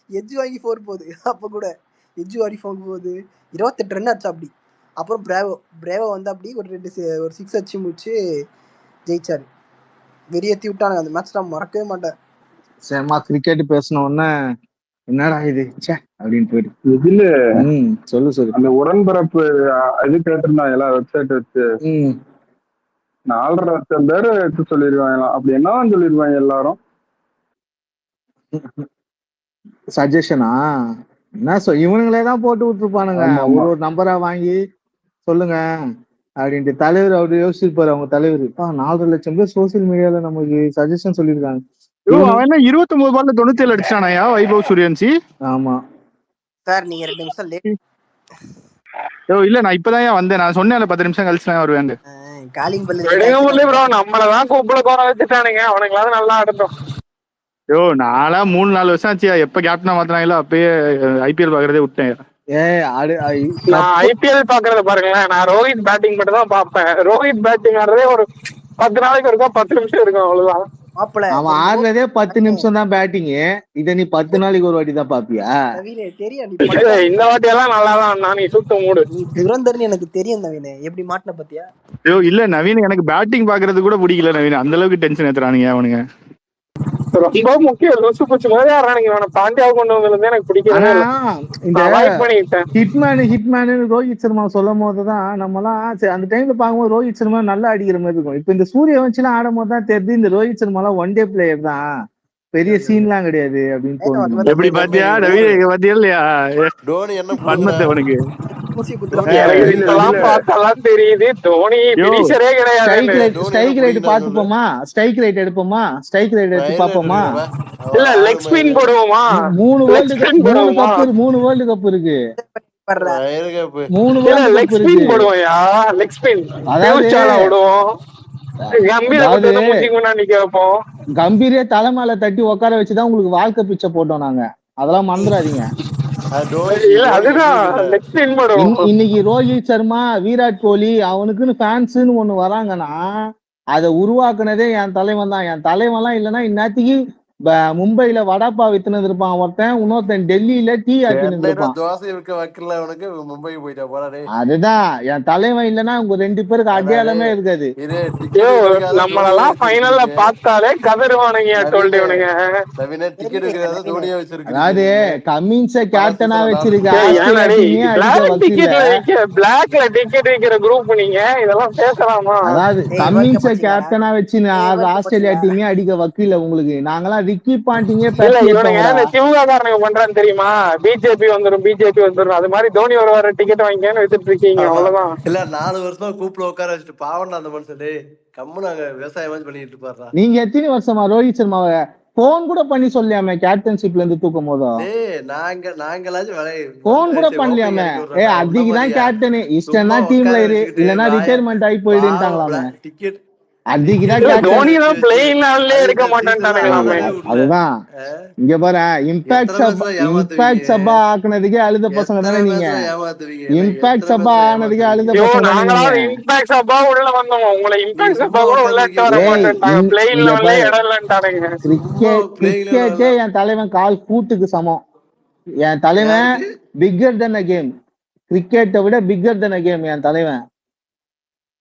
Edge வாங்கி 4 போகுது. அப்ப கூட எஜ்ஜு வாங்கி 4 போகுது. 28 ரன் ஆச்சு அப்படி. அப்புறம் பிரேவோ வந்து அப்படி ஒரு 6 அடிச்சு முடிச்சு ஜெயிச்சாரு. வெறியேத்தி விட்டானுங்க அந்த மேட்ச். நான் மறக்கவே மாட்டேன். சேமா கிரிக்கெட் பேசின உடனே என்னடா இது அப்படின்னு போயிட்டு இதுல சொல்லு அந்த உடன்பிறப்பு இது கேட்டிருந்தாங்க எல்லாம் வெப்சைட் வச்சு 4,00,000 பேரு எடுத்து சொல்லிருவாங்களாம். அப்படி என்னதான் சொல்லிருவாங்க எல்லாரும் சஜஷனா என்ன இவனுங்களே தான் போட்டு விட்டுருப்பானுங்க. ஒரு நம்பரா வாங்கி சொல்லுங்க அப்படின்ட்டு தலைவர் அவரு யோசிச்சிருப்பாரு. அவங்க தலைவர் 4,00,000 பேர் சோசியல் மீடியால நமக்கு சஜஷன் சொல்லிருக்காங்க. 29 பால்ல 97 அடிச்சானயா வைபவ் சூரியவன்சி. ஆமா சார் நீங்க 2 நிமிஷம் லேட். இல்ல நான் இப்பதான் வந்தேன். நான் சொன்னேன் 10 நிமிஷம் கழிச்சு தான் வருவேன். காலிங் பெல் ப்ரோ நம்மளதான் கூப்பிட போற வச்சுட்டானுங்க. அவனுங்களாவது நல்லா ஆடட்டும். நாளா 3-4 வருஷம் ஆச்சு எப்ப கேப்டனா மாத்தினாங்களோ அப்பயே ஐபிஎல் பாக்குறதே விட்டேன். நான் ஐபிஎல் பாக்குறத பாருங்களேன். நான் ரோஹித் பேட்டிங் மட்டும் தான் பாப்பேன். ரோஹித் பேட்டிங் ஆடுறதே ஒரு 10 நாளைக்கு இருக்கா 10 நிமிஷம் இருக்கும் அவ்வளவுதான். அவன் ஆடுறதே 10 நிமிஷம் தான் பேட்டிங். இத நீ 10 நாளைக்கு ஒரு வாட்டி தான் பாப்பியா? இந்த வாட்டி எல்லாம் நல்லாதான். நீ சுத்த மூடு. நீ துரந்தர்னு எனக்கு தெரியும் நவீன. எப்படி மாட்டின பத்தியா? இல்ல நவீன் எனக்கு பேட்டிங் பாக்குறது கூட பிடிக்கல நவீன். அந்த அளவுக்கு டென்ஷன் ஏத்துறானுங்க அவனுங்க. ரொம்ப முக்கியம். லூசு பூச்சி மாதிரி ஆடுறானுங்க. இவனை பாண்டியா கொண்டு வந்தது எனக்கு பிடிக்கவே இல்லை. ஹிட்மேன் ரோஹித் சர்மா சொல்லும் போதுதான் நம்மலாம் அந்த டைம்ல பாக்கும்போது ரோஹித் சர்மா நல்லா அடிக்கிற மாதிரி இருக்கும். இப்ப இந்த சூரியவன்சி எல்லாம் ஆடும் போது தான் தெரியுது இந்த ரோஹித் சர்மா எல்லாம் ஒன் டே பிளேயர் தான், பெரிய சீன் எல்லாம் கிடையாது அப்படின்னு தோணுது. எப்படி பாத்தியா ரவி? பாத்தியா இல்லையா தோனி என்ன பண்ணது அவனுக்கு? தெரியுது தோனி பினிஷரே கிடையாது. ஸ்ட்ரைக் ரைட் பாத்துப்போமா? ஸ்ட்ரைக் ரைட் எடுப்போமா? ஸ்ட்ரைக் ரைட் எடுத்து பாப்போமா? இல்ல லெக் ஸ்பின் போடுவோமா? 3 வேர்ல்ட் கப் இருக்கு. 3 லெக் ஸ்பின் போடுவோம்யா. லெக் ஸ்பின் அதாவது விடுவோம். கம்பீரே தலைமையில தட்டி உட்கார வச்சுதான் உங்களுக்கு வாழ்க்கை பிச்சை போட்டோம் நாங்க. அதெல்லாம் மறந்துடாதீங்க. இன்னைக்கு ரோஹித் சர்மா, விராட் கோலி அவனுக்குன்னு ஃபேன்ஸ்ன்னு ஒண்ணு வராங்கன்னா அதை உருவாக்குனதே என் தலைவன் தான். என் தலைவன் எல்லாம் இல்லைன்னா இந்நேரத்துக்கு மும்பைல வடாப்பா வித்துனது இருப்பான் ஒருத்தன், இன்னொருத்தன் டெல்லியில டீ ஆக்கினது இருப்பான். அதுதான் என் தலைவன் இல்லைன்னா உங்க 2 பேருக்கு அடையாளமே இருக்காது. நம்மளெல்லாம் ஃபைனல்ல பார்த்தாலே கதறுவானுங்க. அதாவது கமின்ஸ கேப்டனா வச்சிருக்க பிளாக்ல டிக்கெட் விக்கிற குரூப் நீங்க இதெல்லாம் பேசலாமா? அதாவது கமின்ஸ கேப்டனா வச்சு ஆஸ்திரேலியா டீமே அடிக்க வக்கீல உங்களுக்கு. நாங்களாம் ரிக்கி பாண்டிங்கே திமுககாரனுக்கு பண்றான்னு தெரியுமா? பிஜேபி வந்துரும் அது மாதிரி தோனி ஒரு வர டிக்கெட் வாங்கிக்கன்னு வச்சுட்டு இருக்கீங்க. அவ்வளவுதான். இல்ல 4 வருஷமா கூப்பிட உட்கார வச்சுட்டு பாவம் அந்த மனுஷன் கம்மு நாங்க விவசாயம் பண்ணிட்டு இருப்பாரு. நீங்க எத்தனை வருஷமா ரோஹித் சர்மாவை போன் கூட பண்ணி சொல்லியாமே கேப்டன்ஷிப்ல இருந்து தூக்கும் போதும்? போன் கூட பண்ணலையாமே? அதுக்குதான் கேப்டன் இஷ்டம்னா டீம்ல இரு, இல்லன்னா ரிட்டையர்மெண்ட் ஆகி போயிடுட்டாங்களாமே. அதுதான் இங்க பாரு, இம்பாக்ட் சபா ஆக்குனதுக்கே அழுத பசங்க தானே நீங்க. இம்பாக்ட் சபா ஆனதுக்கே அழுத பசங்க. கிரிக்கெட்டே என் தலைவன் கால் கூட்டுக்கு சமம். என் தலைவன் பிக்கர் தென் அ கேம். கிரிக்கெட்டை விட பிக்கர் தென் அ கேம் என் தலைவன்.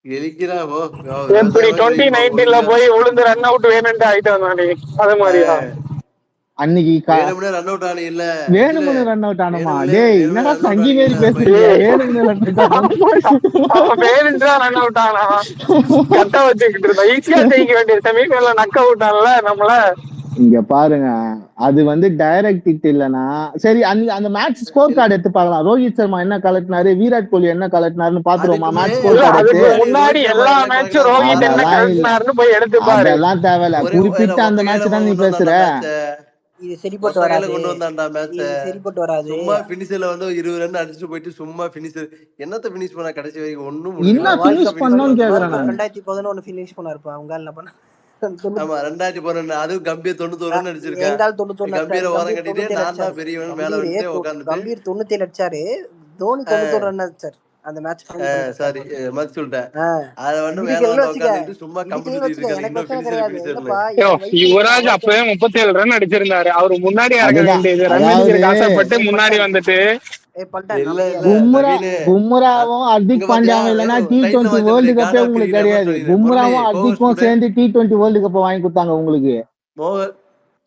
எப்படி 2019ல போய் உளுந்து ரன் அவுட் வேணும்னு ஆயிட்டு வந்தானே அது மாதிரியா? அன்னைக்கு வேணும்னு ரன் அவுட் ஆனமா? டேய் என்னடா சங்கி மாதிரி பேசுறீங்க? வேணும்னு ரன் அவுட் ஆனா கட்ட வச்சுக்கிட்டு இருந்தா ஈஸியா ஜெயிக்க வேண்டிய செமிஃபைனல்ல நக் அவுட் ஆனல நம்மள. இங்க பாருங்க, அது வந்து டைரக்ட் ஹிட் இல்லனா சரி. அந்த மேட்ச் ஸ்கோர் கார்டு எடுத்து பார்க்கலாம். ரோஹித் சர்மா என்ன கலட்டினாரு, விராட் கோலி என்ன கலட்டினாருன்னு பாத்துருவோமா? மேட்ச் ஸ்கோர் கார்டு முன்னாடி எல்லா மேட்சும் ரோஹித் என்ன கலட்டினாருன்னு போய் எடுத்து பாரு. அதெல்லாம் தேவையில்ல, குறிப்பிட்ட அந்த மேட்ச் தான் நீ பேசுற. இது சரிப்பட்டு வராது. கொண்டு வந்தான்டா மேட்ச். சரிப்பட்டு வராது. சும்மா ஃபினிஷர்ல வந்து 20 ரன் அடிச்சிட்டு போயிட்டு சும்மா ஃபினிஷர் என்னத்த ஃபினிஷ் பண்ணா கடைசி வரைக்கும் ஒண்ணும் என்ன ஃபினிஷ் பண்ணனும்னு கேக்குறானே. 2011 ஃபினிஷ் பண்ணாருப்பா. அவங்க என்ன பண்ண? ஆமா 2011 அது கம்பீர் 91 ரன் அடிச்சிருக்கான். எங்கால் 91 கம்பீர் ஓரம் கட்டிட்டே நான் தான் பெரியவன் மேல வந்து உட்கார்ந்துட்டு கம்பீர் 97 அடிச்சாரு. தோனி 91 ரன் அடிச்சாரு. அந்த மேட்ச் ஃபைனல் சாரி மத் சொல்லிட்டேன். அத வந்து மேல இடிக்கலன்னு வந்து வச்சுக்க உட்கார்ந்துட்டு சும்மா கம்பெனி இடிக்கலன்னு வச்சுக்க இருக்காங்க. எனக்கு இன்னும் பிரச்சனை ஃபினிஷர் கிடையாது. ஃபினிஷர்னு. இல்லப்பா யோ, என் வயசு யுவராஜ் அப்பவே 37 ரன் அடிச்சிருந்தாரு. அவரு முன்னாடி இறங்க அதுதான் வேண்டியது, ரன் அதாவது அடிக்கிறதுக்கு ஆசைப்பட்டு முன்னாடி வந்துட்டு பல்டன் இல்ல அமைதியா இல்ல இரு. நவீனு பும்ராவும் இங்க ஹர்திக் பாத்தியா பாண்டியாவும் இல்லைன்னா டைட்டில் T20 வாங்கி வேர்ல்டு தரது கப்பே காட் ஆஃப் உங்களுக்கு கிரிக்கெட் கிடையாது. முரளி பும்ராவும் கோவர்ஸ் ஹர்திக்கும் கூட சேர்ந்து T20 வேர்ல்டு கப் வாங்கி கொடுத்தாங்க உங்களுக்கு.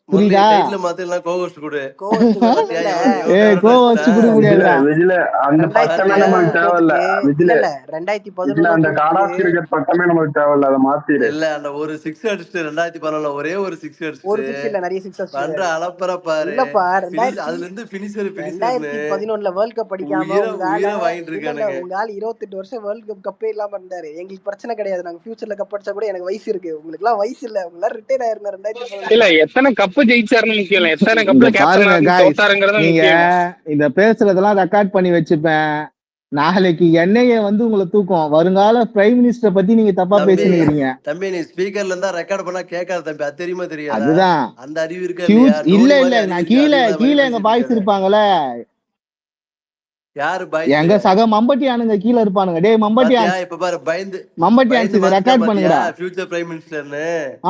முரளி புரியுதா? டைட்டில் மாத்திரலாம் கோவர்ஸ் கூட கோவஸ்ட் பாத்தியா இல்ல எவ்வளவு கோ ஃபேவரட் வச்சு ஆச்சுடா. கொடுக்க முடியாதுடா. விஜில அந்த பட்டமே பாத்தியா நமக்கு தேவையில்ல. 2019 விஜில இல்ல விஜில அந்த 2011 காட் ஆஃப் கிரிக்கெட் பட்டமே நமக்கு தேவையில்ல. அதை மாத்திரு. இல்ல அந்த ஒரு சிக்ஸ் அடிச்சுட்டு 2011 ஒரே ஒரு சிக்ஸ் ஒரு அடிச்சுட்டு 6 இல்ல நிறைய 6 பண்ற அடிச்சிருக்காரு. அலப்பற பாரு. இல்லப்பா அதுல இருந்து பினிஷர்னு 2011 வேர்ல்ட் கப் அடிக்காம உயிரை உங்க ஆள உயிரை வாங்கிட்டு இல்ல இருக்கானுங்க. உங்க ஆள் 28 வருஷம் வேர்ல்ட் கப் கப்பே இல்லாம இருந்தாரு. எங்களுக்கு பிரச்சனை கிடையாது. நாங்க ஃபியூச்சர்ல கப் அடிச்சா கூட எனக்கு வயசு இருக்கு. உங்களுக்கு எல்லாம் வயசு இல்ல. உங்க எல்லாம் ரிட்டையர் ஆயிருங்க 2011. இல்ல எத்தனை கப்பு ஜெயிச்சாருன்னு முக்கியம் இல்ல, எத்தனை இங்க கப்ல பாருங்க கேப்டன் guys, தோத்தாருங்கிறது நீங்க முக்கியம். இந்த பேசுறதெல்லாம் ரெக்கார்ட் பண்ணி வச்சுப்பேன். நாளைக்கு என்னைய வந்து உங்களை தூக்கும். வருங்கால பிரைம் மினிஸ்டர் பத்தி நீங்க தப்பா தம்பி பேசினுக்கிறீங்க. தம்பி நீ ஸ்பீக்கர்ல இருந்தா ரெக்கார்ட் பண்ணா கேட்காத தம்பி. அது தெரியுமா தெரியாதா? அதுதான் அந்த அறிவு இருக்கா இல்லையா? இல்ல டோனி இல்ல மாதிரி அறிவு நான் இருக்கா? கீழே அறிவு இல்லாத மாதிரி கீழே எங்க பேசிட்டு பாய்ஸ் இருக்காத. இருப்பாங்கல்ல, யாரு பாய்ஸ்? எங்க சக மம்பட்டியானுங்க கீழே இருப்பானுங்க. டேய் பாத்தியா மம்பட்டியான்ஸ், இப்ப பாரு பயந்து மம்பட்டியான்ஸ் பயந்து இதை மாத்திட்டான் ரெக்கார்ட் பாத்தியா பண்ணுங்கடா. ஃபியூச்சர் பிரைம் மினிஸ்டர்னு.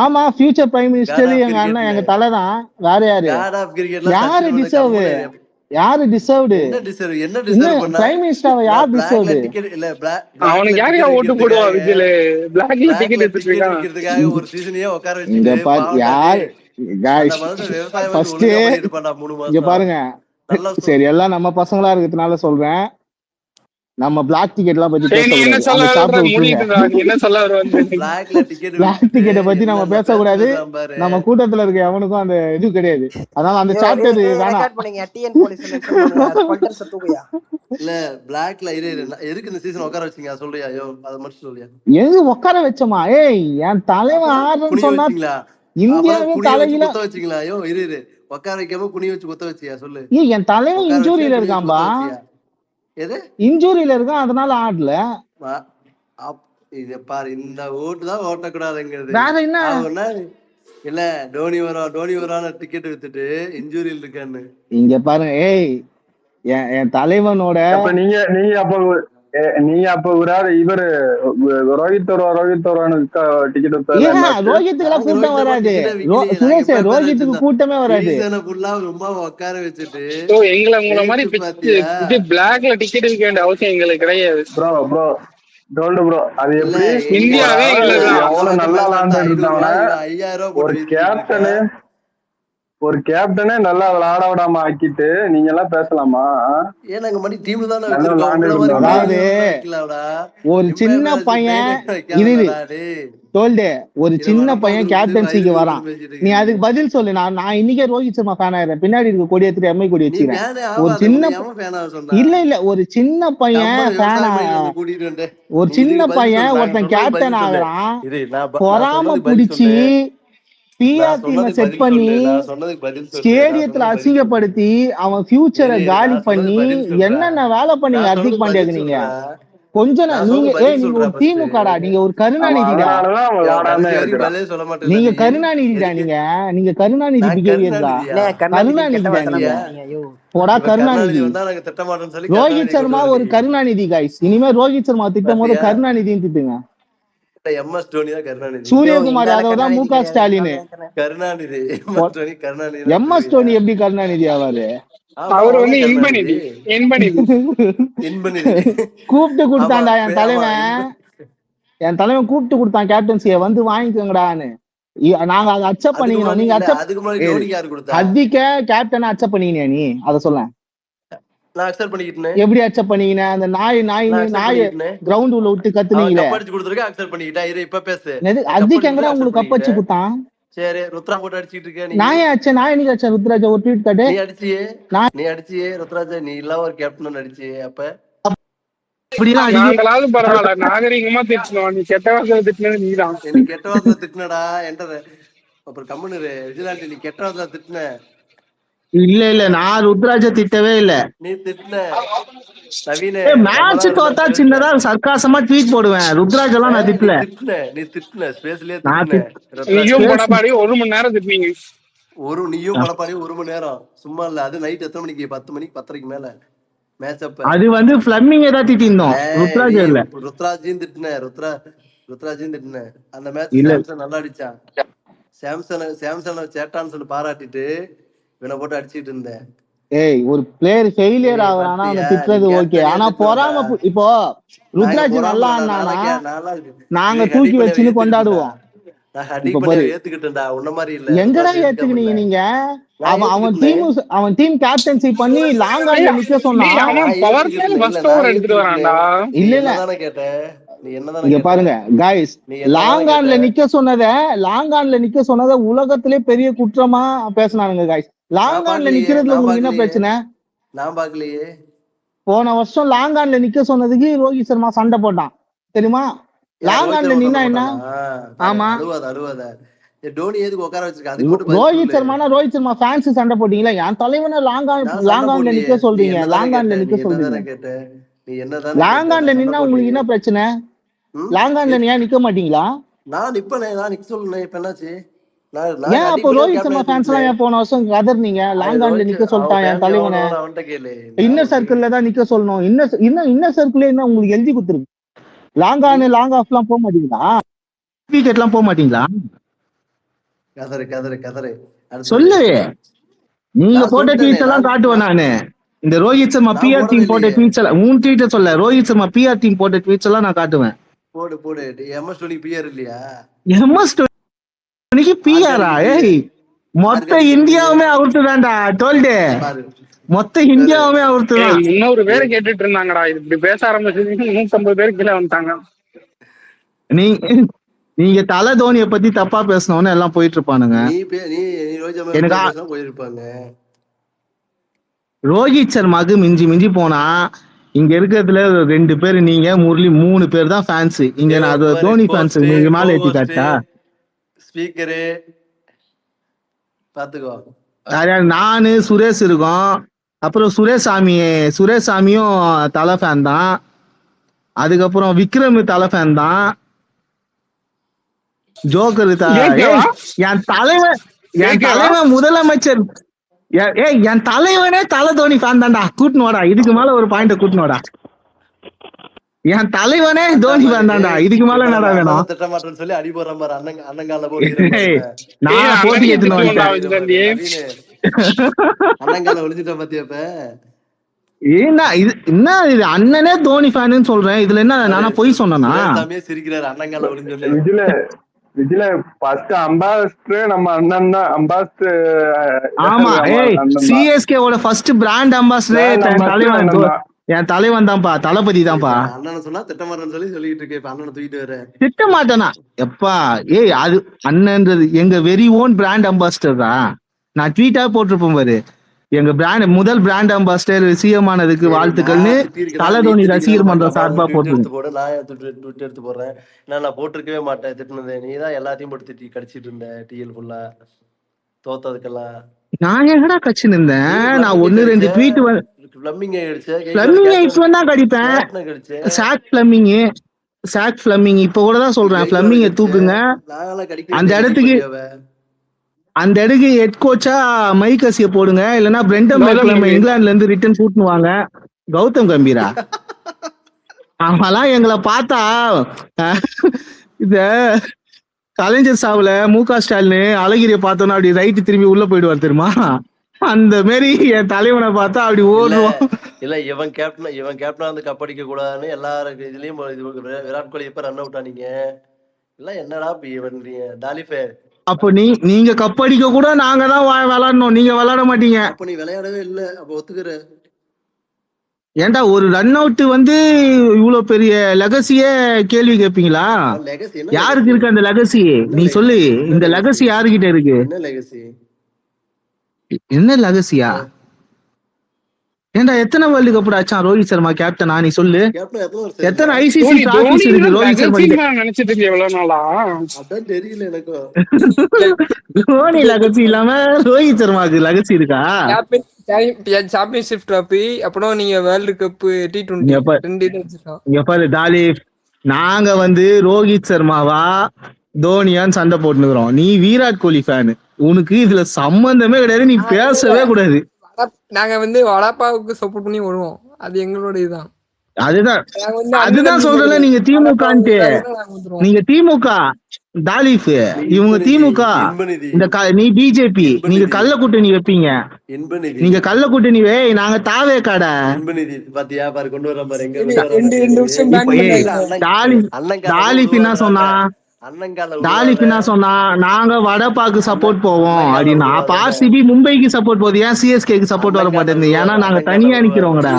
ஆமா, future prime god minister of எங்க அண்ணன், கிரிக்கெட்னு. எங்க தலை தான். வேற யாரு? காட் ஆஃப் கிரிக்கெட்லாம் யாரு சச்சினோட டிசர்வ்? கம்முனு. யாரு டிசர்வ்டு? என்ன டிசர்வ் இன்னும் டிசர்வ் பண்ணா? பிரைம் மினிஸ்டர் யார் பிளாக்ல டிசர்வ்டு? டிக்கெட் இல்ல பிளாக்ல அவனுக்கு யாரையா டிக்கெட் ஓட்டு போடுவா விக்கிறதுக்காக விஜில? பிளாக்ல டிக்கெட் பிளாக்ல எடுத்துட்டு டிக்கெட் இருக்கான். விக்கிறதுக்காக ஒரு சீசனையே உட்கார இங்க வச்சுட்டு பாரு பாவண்டா யார் டேய். அந்த காய்ஸ், மனுஷன் விவசாயம் வந்து ஃபர்ஸ்ட் ஒழுங்கா பண்ணிட்டு இருப்பான்டா 3 இங்க மாசம். பாருங்க. நல்லா சரி, எல்லாம் நம்ம பசங்களா இருக்கிறதுனால சொல்றேன். நம்ம பிளாக் டிக்கெட் எல்லாம் பத்தி சரி, நீ என்ன பேசக்கூடாது. சொல்ல அந்த வர்ற? டாபிக் விட்டுருங்க. முடியுதுடா, நீ என்ன சொல்ல வர வந்து? பிளாக்ல டிக்கெட் பிளாக் வித்துட்டு டிக்கெட்டை பத்தி நம்ம என்னென்ன பேசக்கூடாது. பேசுறான் பாரு. நம்ம கூட்டத்துல இருக்க எவனுக்கும் அந்த இது கிடையாது. அதனால அந்த சாப்டர் வேணாம். ரெக்கார்ட் பண்ணீங்க. டிஎன் போலீஸ் மென்ஷன் பண்ணுங்க. பல்டன் சத்துவையா இல்ல பிளாக்ல எதுக்கு இந்த சீசன் உட்கார வச்சீங்க சொல்றியா? ஐயோ அதை மட்டும் சொல்லியா? எங்க உட்கார வச்சோமா? ஏய், என் தலைவன் ஆடுறேன்னு குனிய சொன்னா வச்சீங்களா? இந்தியாவே குனிய வச்சு தலையில. குத்த வச்சீங்களா? ஐயோ இரு உட்கார வைக்காம குனிய வச்சு குத்த வச்சியா சொல்லு. ஏய், என் தலைவன் உட்கார வச்சு இன்ஜூரியில குனிய வச்சு இருக்கான்பா. குத்த வச்சியா? எது இன்ஜூரியில இருக்கான், அதனால ஆடல. இத பாரு, இந்த ஓட்டு தான் ஓட்டக்கூடாதுங்கிறது. வேற என்ன? அவனா இல்ல டோனி வரான டிக்கெட் வித்துட்டு இன்ஜூரியில் இருக்கான்னு. இங்க பாருங்க. ஏய், என் தலைவனோட அப்ப நீங்க அப்ப விராட் இவரு ரோஹித் வருவான்னு டிக்கெட் ரோஹித்துக்கெல்லாம் கூட்டம் வராது. சுரேஷ், ரோஹித்துக்கு கூட்டமே வராது. ரொம்ப உட்கார வச்சுட்டு எங்களை உங்களை மாதிரி பிளாக்ல டிக்கெட் விற்க வேண்டிய அவசியம் எங்களுக்கு கிடையாது. ப்ரோ அது எப்படி இந்தியாவே எவ்வளவு நல்லா விளையாண்டு இருந்தாங்கன்னா 5000 ஒரு கேப்டனே நல்லா விளையாட விடாம ஆக்கிட்டு நீங்க எல்லாம் பேசலாமா? ஏன்னாங்க மணி டீம்ல தானே அதாவது ஒரு சின்ன பையன் ஒரு சின்ன பையன் கேப்டன்சிக்கு வரான். நீ அதுக்கு பதில் சொல்லு. நான் இன்னைக்கே ரோஹித் சர்மா ஃபேன் ஆயிடுறேன். பின்னாடி இருக்க கொடி எடுத்துட்டு எம்ஐ கொடி வச்சுக்கிறேன். ஒரு சின்ன இல்ல ஒரு சின்ன பையன் ஒரு சின்ன பையன் ஒருத்தன் கேப்டன் ஆகுறான். பொறாம பிடிச்சி பிஆர் டீமை செட் பண்ணி ஸ்டேடியத்துல அசிங்கப்படுத்தி அவன் ஃபியூச்சரை காலி பண்ணி என்னென்ன வேலை பண்ணீங்க ஹர்திக் பாண்டியாக்கு? நீங்க கொஞ்சம் நீங்க ஒரு திமுகடா, நீங்க ஒரு கருணாநிதிடா, நீங்க கருணாநிதிடா, நீங்க கருணாநிதி பிஹேவியர்டா, கருணாநிதிடா நீங்க. போடா கருணாநிதி. ரோஹித் சர்மா ஒரு கருணாநிதி காய்ஸ். இனிமே ரோஹித் சர்மா திட்டம் போது கருணாநிதின்னு திட்டுங்க. எம்எஸ் டோனி தான் கருணாநிதி. சூரியகுமார் யாதவ் தான் முக ஸ்டாலின். கருணாநிதி எம்எஸ் டோனி எப்படி கருணாநிதி ஆவாரு? அவர் வந்து இன்பநிதி கூப்பிட்டு கொடுத்தான்டா என் தலைவன் கூப்பிட்டு கொடுத்தான் கேப்டன்சியை வந்து வாங்கிக்கோங்கடான்னு. நாங்க அதை அக்செப்ட் பண்ணிக்கணும். நீங்க ஹர்திக்க கேப்டனை அக்செப்ட் பண்ணிக்கினியா? நீ அதை சொல்ல. எப்படி அக்செப்ட் பண்ணிக்கின? அந்த நாய் கிரவுண்ட் உள்ள விட்டு கத்துனீங்களே. ஹர்திக் எங்கடா உங்களுக்கு கப் அடிச்சு கொடுத்தான்? சரி ருத்ரா போட்டு அடிச்சிட்டு இருக்க. நான் என்னைக்கு அடிச்சேன் ருத்ராஜா? ஒரு ட்வீட் காட்டு. நீ அடிச்சியே ருத்ராஜா, நீ இல்ல ஒரு கேப்டன் அடிச்சியே. அப்ப பரவாயில்ல, நாகரிகமா திட்டணும். நீ கெட்ட வார்த்தை திட்டினது நீதான். நீ கெட்ட வார்த்தை திட்டினடா என்ற அப்புறம் கம்முனு விஜிலாண்டி. நீ கெட்ட வார்த்தை திட்டின. இல்ல நான் ருத்ராஜ திட்டவே இல்ல. நீ திட்டின நவீன. மேட்ச் தோத்தா சின்னதா சர்க்காசமா ட்வீட் போடுவேன். ருத்ராஜ் எல்லாம் நான் திட்டல. நீ திட்டின ஸ்பேஸ்லயே நீயும் படப்பாடி 1 மணி நேரம் திட்டினீங்க. நீயும் படப்பாடி 1 மணி நேரம் சும்மா இல்ல. அது நைட் எத்தனை மணிக்கு? 10 மணிக்கு 10:30 மேல மேட்ச் அப்ப அது வந்து பிளம்மிங் ஏதாவது திட்டிருந்தோம், ருத்ராஜ் இல்ல. ருத்ராஜையும் திட்டினேன், ருத்ராஜையும் திட்டினேன். அந்த மேட்ச் இல்ல சாம்சன் நல்லா அடிச்சான். சாம்சனை சேட்டான்னு சொல்லி பாராட்டிட்டு இவனை போட்டு அடிச்சிட்டு இருந்தேன். ஏய் ஒரு பிளேயர் ஃபெயிலியர் ஏய், ஆகுறானா அவனை பாத்தியா? திட்டுறது நீ ஓகே, கேப்டனே ஆனா திட்டுறடா. பொறாம இப்போ ருத்ராஜ் நல்லா ஆனானா நாங்க இவன் தூக்கி ஹடிபனை வச்சுன்னு ஏத்துக்கிட்டேன்டா. கொண்டாடுவோம். நான் இப்ப ஹடிபனை பாரு ஏத்துக்கிட்டேன்டா, உன்ன மாதிரி இல்ல. எங்கடா ருத்ராஜ் ஏத்துக்காம ஏத்துக்கினீங்க இல்ல. நீங்க? நான் ஏத்துக்கிட்டேன். அவன் டீம் கேப்டன்சி பண்ணி லாங் ஆன்ல நிக்க சொன்னா. டேய், அவன் நான் பவர் பிளேல ஏத்துக்கிட்டேன். இல்ல ஃபர்ஸ்ட் நான் ஓவர் எடுத்துட்டு வரான்டா. ஏத்துக்கிட்டேன். நீ இல்ல இல்ல என்னதானே கேட்ட? நீ என்னதானே இங்க கேட்ட? பாருங்க காய்ஸ், நீ என்னதானே லாங் கேட்ட? ஆன்ல நிக்க சொன்னத உலகத்திலே பெரிய குற்றமா பேசினானுங்க காய்ஸ். நான் லாங் ஆன்ல பாக்கலையே, நிக்கிறதுல நான் உங்களுக்கு என்ன பாக்கலையே, பிரச்சனை? நான் பாக்கலையே. போன வருஷம் லாங் ஆன்ல நிக்க சொன்னதுக்கு ரோஹித் சர்மா சண்டை போட்டான் தெரியுமா? லாங் ரோஹித் ஆன்ல சர்மா நின்னா சண்டை என்ன? போட்டானா? ஆமா, அழுவாத. டோனி எதுக்கு உட்கார வச்சிருக்க? அதுக்கு மட்டும் பதில் ரோஹித் சொல்லு. சர்மா ஃபேன்ஸ் சண்டை போட்டீங்களா? என் தலைவனை நான் சண்டை லாங் ஆன்ல போடலையே. நிக்க நீ சொல்றீங்க, என்னதானே லாங் கேட்ட? ஆன்ல நீ நிக்க சொல்றீங்க. என்னதானே கேட்ட? நீ என்னதானே லாங் கேட்ட? ஆன்ல நான் சண்டை நின்னா உங்களுக்கு போடலையே. என்ன பிரச்சனை? ம்? லாங் ஆன்ல எது? ஏன் நிக்க மாட்டீங்களா? நான் நிப்பனே, நான் நிக்க சொல்லுனேன். இப்ப என்னாச்சு? நான் ஏன் அப்போ ஹடிபனையும் ரோஹித் கேப்டன் சர்மா ஃபேன்ஸ் எல்லாம் ஏத்துக்கிட்டேன். ஏன் போன வருஷம் கதர்னீங்க? லாங் ஆன்ல ரோஹித் நிக்க அவன் சொல்லிட்டான் என் ஃபேமிலி தலைவனை. அவன்கிட்ட கேளு. இன்னர் சர்க்கிள்ல தான் நிக்க சொல்லணும். இன்னர் சர்க்கிள் என்ன உங்களுக்கு எழுதி கொடுத்துருக்கு? லாங் நீ ஆன் லாங் ஆஃப் எல்லாம் போக மாட்டீங்களா? விக்கெட் எல்லாம் போக மாட்டீங்களா? கதறு. அடுத்தது சொல்லு. நீங்க நான் போட்ட சொல்லிட்டேனே. ட்வீட்ஸ் எல்லாம் காட்டுவேன் நானு. இந்த ரோஹித் சர்மா நான் பிஆர் போடவே டீம் போட்ட இல்லையே. ட்வீட்ஸ் எல்லாம் உன் ட்வீட்டை சொல்ல, ரோஹித் சர்மா பிஆர் டீம் போட்ட ட்வீட்ஸ் எல்லாம் நான் காட்டுவேன். போடு. MS டோனி பிஆர் இல்லையா? எம்எஸ் தோனிக்கு பிஆரா? ஆர்கானிக் ஏய் மொத்த பிஆர் இந்தியாவுமே அவர்த்து தான்டா டோல்டு. பாரு. மொத்த வேறு இந்தியாவுமே அவர்த்து ஏய், தான். 300 பேரை கேட்டுட்டு இருந்தாங்கடா. இது இப்படி பேச ஆரம்பிச்சது 150 பேர் கீழே வந்துட்டாங்க. நீங்க தலை தோனிய பத்தி தப்பா பேசணும்னு எல்லாம் போயிட்டு இருப்பானுங்க. நீ ரோஹித் சர்மா எனக்கு பேசினா போயிருப்பாங்க. ரோஹித் சர்மாக்கு மிஞ்சி போனா இங்க இருக்கிறதுல 2 பேர், நீங்க முரளி 3 பேர் தான் ஃபேன்ஸ். இங்க நான் அது தோனி ஃபேன்ஸ் நீங்க மேல ஏத்தி காட்டா ஸ்பீக்கரு பாத்துக்கோ. நானு சுரேஷ் இருக்கோம். அப்புறம் சுரேஷ் சாமியும் தலை ஃபேன் தான். அதுக்கப்புறம் விக்ரம் தலை ஃபேன் தான். ஜோக்கர் என் தலைவன் முதலமைச்சர். என் தலைவனே தலை தோனி ஃபேன் தான்டா. கூட்டணுவாடா, இதுக்கு மேல ஒரு பாயிண்ட கூட்டணுவாடா. என் தலைவனே தோனி ஃபேன் தான்டா, இதுக்கு மேல என்னடா வேணும்? திட்ட மாட்டேன்னு சொல்லி அடி போடுற மாதிரி அண்ணங்கால போட்டு நான் போட்டி ஏத்துன்னு அண்ணங்கால ஒளிஞ்சிட்ட பத்தியா? இப்ப இது அண்ணனே தோனி ஃபேன்னு சொல்றேன். இதுல என்ன நானா பொய் சொன்னா? சிரிக்கிறாரு அண்ணங்கால ஒளிஞ்சு. விஜில ஃபர்ஸ்ட் அம்பாசிடர் நம்ம அண்ணன் தான். அம்பாசிடர் ஆமா. சிஎஸ்கே ஓட ஃபர்ஸ்ட் பிராண்ட் அம்பாசிடர் என் தலைவன் தான்ப்பா, தளபதி தான்ப்பா. அண்ணன் சொன்னா திட்டமாட்டேன்னு சொல்லிட்டு இருக்கேன். இப்ப அண்ணனை தூக்கிட்டு வர திட்ட மாட்டேனா எப்பா? அது அண்ணன்றது எங்க வெரி ஓன் பிராண்ட் அம்பாசிடர் தான். நான் ட்வீட்டா போட்டிருப்பேன் பாரு, எங்க முதல் பிராண்ட் அம்பாசிடர் சிஎம் ஆனதுக்கு வாழ்த்துக்கள்னு தலை தோனி ரசிகர் மன்றம் சார்பா போட்டு நான் எடுத்து போடுறேன். நான் போட்டிருக்கவே மாட்டேன் திட்டினது. நீதான் எல்லாத்தையும் போட்டு திட்டி கடிச்சிட்டு இருந்த டிஎல் ஃபுல்லா தோத்ததுக்கெல்லாம். நான் எங்கடா கட்சி நின்றேன்? நான் 1-2 ட்வீட் தான் கடிப்பேன். சாக் பிளமிங் இப்ப கூட தான் சொல்றேன், பிளமிங்க தூக்குங்க. அந்த இடத்துக்கு ஹெட் கோச்சா மைக்கசிய போடுங்க, இல்லன்னா பிரெண்டம் இங்கிலாந்துல இருந்து ரிட்டர்ன் கூட்டுவாங்க. கௌதம் கம்பீரா அவெல்லாம் எங்களை பார்த்தா இந்த கலைஞர் சாவுல முக ஸ்டாலின் அழகிரியை பார்த்தோன்னா அப்படி ரைட்டு திரும்பி உள்ள போயிடுவார் தெரியுமா? அந்த மாதிரி என் தலைவனை பார்த்தா அப்படி ஓடுவோம். இல்ல இவன் கேப்டனா வந்து கப்படிக்க கூடாதுன்னு எல்லாரும் இதுலயும் விராட் கோலி எப்ப ரன் அவுட் ஆனீங்க இல்ல? என்னடா டாலிஃபே அப்ப நீங்க கப்படிக்க கூட நாங்க தான் விளையாடணும், நீங்க விளையாட மாட்டீங்க. அப்ப நீ விளையாடவே இல்ல, அப்ப ஒத்துக்கிற? ஏன்டா ஒரு ரன் அவுட் வந்து இவ்வளவு பெரிய லெகசிய கேள்வி கேட்பீங்களா? யாருக்கு இருக்கு அந்த லெகசி? நீ சொல்லு, இந்த லெகசி யாருகிட்ட இருக்கு? என்ன லெகசியா? ஏன்டா எத்தனை வேர்ல்டு கப் ஆச்சான் ரோஹித் சர்மா கேப்டனா? நீ சொல்லு, எத்தனை ஐசிசி டிராஃபிஸ் இருக்கு ரோஹித் சர்மா கிட்ட? நினைச்சிட்டு இருக்கேன் எவ்வளவு நாளா, அதான் தெரியல எனக்கு. தோனி லெகசி இல்லாம ரோஹித் சர்மாக்கு லெகசி இருக்கா? சாம்பியன்ஷிப் டிராஃபி, அப்புறம் நீங்க வேர்ல்டு கப் T20 பாரு தாலிப், நாங்க வந்து ரோஹித் சர்மாவா தோனியான்னு சண்டை போட்டுக்கிறோம். நீ விராட் கோலி ஃபேனு, உனக்கு இதுல சம்பந்தமே கிடையாது, நீ பேசவே கூடாது. நாங்க வந்து வடாப்பாவுக்கு சப்போர்ட் பண்ணி வருவோம். அது எங்களோட இதுதான். அதுதான் நாங்க வந்து அதுதான் அண்ணன் சொல்றல, கிடையாது. நீங்க திமுகன்ட்டு, நாங்க வந்துருவோம். நீங்க திமுக தாலிஃப், இவங்க திமுக, இன்பநிதி இந்த நீ பிஜேபி, நீங்க இன்பநிதி கள்ள கூட்டணி வைப்பீங்க, இன்பநிதி நீங்க கள்ள கூட்டணி நாங்க தாவே கடை. இன்பநிதி பாத்தியா பாரு, கொண்டு வர பாரு, எங்க இது கொண்டு வர 2 வருஷம் இப்ப ban பண்ணாங்க. தாலிஃப் என்ன சொன்னா, தாலிஃப் என்ன சொன்னா, நாங்க வடபாக்கு சப்போர்ட் போவோம் அப்படின்னா, அப்ப ஆர்சிபி மும்பைக்கு சப்போர்ட் போகுது, ஏன் சிஎஸ்கேக்கு சப்போர்ட் வர மாட்டேங்குது? ஏன்னா நாங்க தனியா நிக்கிறோங்கடா.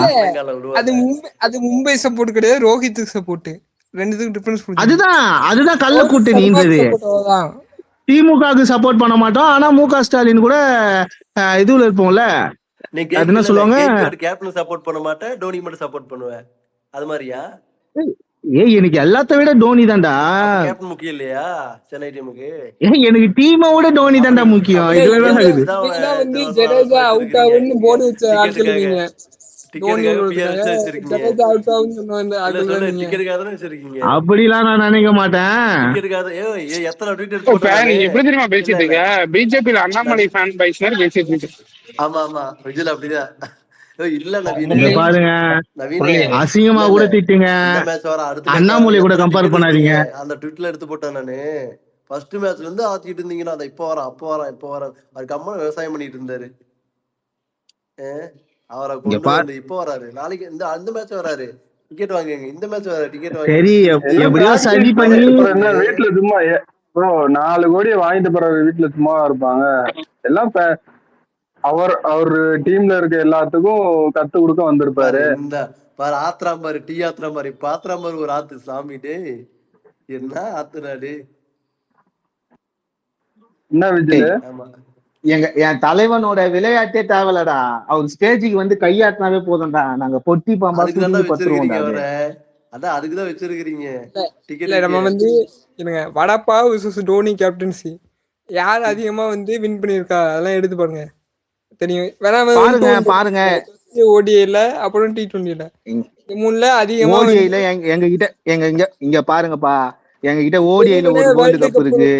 அது மும்பை சப்போர்ட் கிடையாது, ரோஹித்துக்கு சப்போர்ட். ரெண்டுத்துக்கு டிஃபரன்ஸ் புரியுது. அதுதான் கள்ள கூட்டணின்றது. திமுகவுக்கு சப்போர்ட் பண்ண மாட்டோம், ஆனா முக ஸ்டாலின் கூட இதுல இருப்போம்ல, அது என்ன சொல்லுவாங்க, கேப்டன் சப்போர்ட் பண்ண மாட்டேன், டோனி மட்டும் சப்போர்ட் பண்ணுவேன், அது மாதிரியா? ஏய் எனக்கு எல்லாத்த விட டோனி தான்டா. கேப்டன் முக்கியம் இல்லையா சென்னை டீமுக்கு? எனக்கு டீமை விட டோனி தான்டா முக்கியம். இதுலதான் இருக்குது. வந்து ஜடேஜா அவுட் ஆகுன்னு போர்டு வச்ச ஆட்கள் நீங்க. அப்படிலாம் நான் நினைக்க மாட்டேன். எப்படி தெரியுமா பேசிட்டு இருக்க? பிஜேபியில அண்ணாமலை ஃபேன் பாய்ஸ் மாதிரி பேசிட்டு இருக்கு. ஆமா ஆமா விஜய் அப்படிதான். பாருங்க, அசிங்கமா கூட திட்டுங்க, அண்ணாமலை கூட கம்பேர் பண்ணாதீங்க. அந்த ட்வீட்ல எடுத்து போட்டேன் நானு. ஃபர்ஸ்ட் மேட்ச்ல இருந்து ஆத்திட்டு இருந்தீங்கன்னா, அதை இப்ப வரேன் அப்ப வரேன் இப்ப வரேன், அதுக்கு அம்மா விவசாயம் பண்ணிட்டு இருந்தாரு. அவரை கொண்டு இப்ப வராரு, நாளைக்கு இந்த அந்த மேட்ச் வராரு, டிக்கெட் வாங்குங்க, இந்த மேட்ச் வராரு, டிக்கெட் வாங்க. சரி எப்படியோ சரி பண்ணி வீட்டுல சும்மா 4 கோடியை வாங்கிட்டு போற வீட்டுல சும்மா இருப்பாங்க எல்லாம். அவர் டீம்ல இருக்க எல்லாத்துக்கும் கத்து கொடுக்க வந்திருப்பாரு. இந்த பாரு ஆத்திராம்பாரு, டீ ஆத்திராம்பாரு, இப்ப ஆத்திராம்பாரு ஒரு ஆத்து சாமி. டே என்ன ஆத்துனாடு என்ன விஜய்? என் தலைவனோட விளையாட்டே தேவையில்லடா, அவர் ஸ்டேஜுக்கு வந்து கையாட்டினாவே போதும்டா, நாங்க பொட்டி பாம்பா பத்துருவோம். அதான் அதுக்குதான் வச்சிருக்கீங்க. நம்ம வந்து வடப்பா விசஸ் டோனி கேப்டன்சி யார் அதிகமா வந்து வின் பண்ணிருக்கா அதெல்லாம் எடுத்து பாருங்க, தெரியும். பாருங்க ஓடிஐல அப்புறம் T20ல மூணுல அதிகமா ஓடிஐல எங்க கிட்ட இங்க பாருங்கப்பா, எங்க கிட்ட ஓடிஐல ஒரு வேர்ல்டு கப் இருக்கு,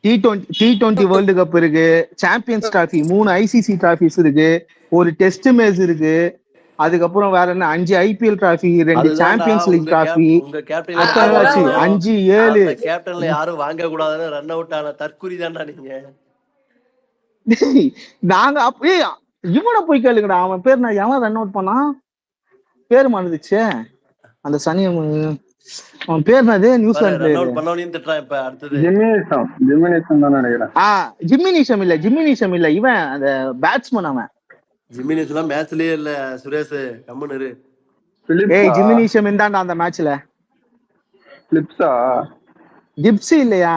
T20 வேர்ல்டு கப் இருக்கு, சாம்பியன்ஸ் டிராஃபி 3 ICC டிராஃபிஸ் இருக்கு, ஒரு டெஸ்ட் மேட்ச் இருக்கு, அதுக்கப்புறம் வேற என்ன 5 IPL trophy, 2 champions league trophy, 5 7. கேப்டன்ல யாரும் வாங்க கூடாதுன்னு ரன் அவுட் ஆன தற்குறி தான்டா நீங்க. நாங்க அப்படியே இவனை போய் கேளுங்கடா, அவன் பேர் நான் எவன் ரன் அவுட் பண்ணா பேர் மறந்துச்சு, அந்த சனியம் அவன் பேர் என்னது நியூசிலாந்து ஜிம்மினிஷம் இல்ல இவன் அந்த பேட்ஸ்மேன், அவன் ஜிம்மினிஷம் மேட்ச்லயே இல்ல சுரேஷ் கம்முனு. ஜிம்மினிஷம் இருந்தான்டா அந்த மேட்ச்ல. ஜிப்சி இல்லையா?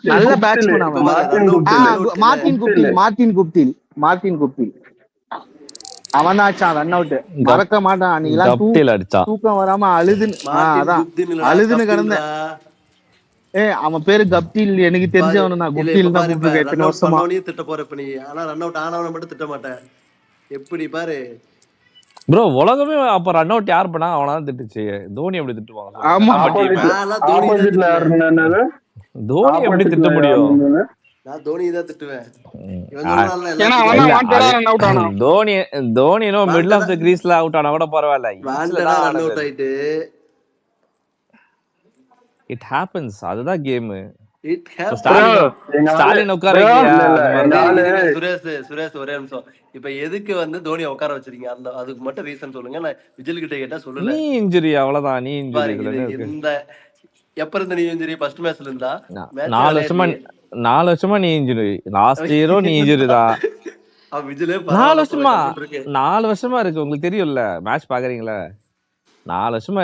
நல்ல பேட்ஸ்மேன் அவன். மார்டின் குப்டில் அவன் தான் ரன் அவுட், மறக்க மாட்டான். அன்னைக்கு தூக்கம் வராம அழுதுன்னு கிடந்தேன். அவன் பேரு கப்டில், எனக்கு தெரிஞ்சவனு நான் குப்டில் தான் கூப்பிட்டு எத்தனை வருஷமா. திட்ட போற நீ, ஆனா ரன் அவுட் ஆனவன மட்டும் திட்ட மாட்டேன். எப்படி பாரு ப்ரோ, உலகமே அப்ப ரன் அவுட் யார் பண்ணா அவனால திட்டுச்சு. தோனி எப்படி திட்டுவாங்க? தோனி எப்படி திட்ட முடியும்? நான் தோனி தான் திட்டுவேன். தோனி மிடில் ஆஃப் தி கிரீஸ்ல அவுட் ஆனா கூட பரவாயில்ல. ரன் அவுட் ஆயிட்டு இட் ஹேப்பன்ஸ், அதுதான் கேம். ஸ்டாலின் உட்கார சுரேஷ் ஒரே நிமிஷம். இப்ப எதுக்கு வந்து தோனி உட்கார வச்சிருக்கீங்க? அந்த அதுக்கு மட்டும் ரீசன் சொல்லுங்க. நான் விஜய் கிட்ட கேட்டா சொல்லல. நீ இன்ஜுரி அவ்வளவுதான். நீ இன்ஜுரி இந்த எப்ப இருந்த நீ இன்ஜுரி? ஃபர்ஸ்ட் மேட்ச்ல இருந்தா 4 வருஷமா நீ இன்ஜுரி. லாஸ்ட் இயரோ நீ இன்ஜுரி தான். 4 வருஷமா இருக்கு. உங்களுக்கு தெரியும்ல, மேட்ச் பாக்குறீங்களா? 4 வருஷமா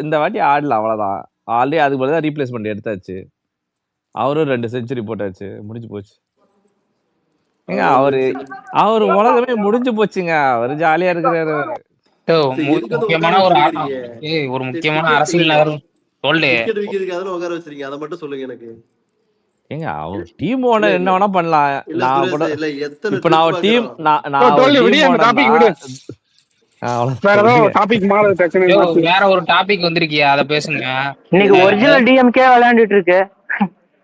இந்த வாட்டி ஆடல, அவ்வளவுதான். ஆல்ரெடி அதுக்கு பதிலா ரீப்ளேஸ்மெண்ட் எடுத்தாச்சு. அவரும் 2 செஞ்சுரி போட்டாச்சு, முடிஞ்சு போச்சு. ஏங்க அவரு உலகமே முடிஞ்சு போச்சுங்க. அவரு ஜாலியா இருக்கிறாரு. ஒரு முக்கியமான அரசியல் நகரம் உட்கார வச்சிருக்கீங்க, அதை மட்டும் சொல்லுங்க எனக்கு. ஏங்க அவர் டீம் ஓனர் என்ன வேணா பண்ணலாம். நான் கூட இப்ப நான் ஒரு டீம் வேற ஒரு டாபிக் வந்திருக்கியா, அத பேசுங்க. இன்னைக்கு ஒரிஜினல் டிஎம்கே விளையாண்டுட்டு இருக்கு.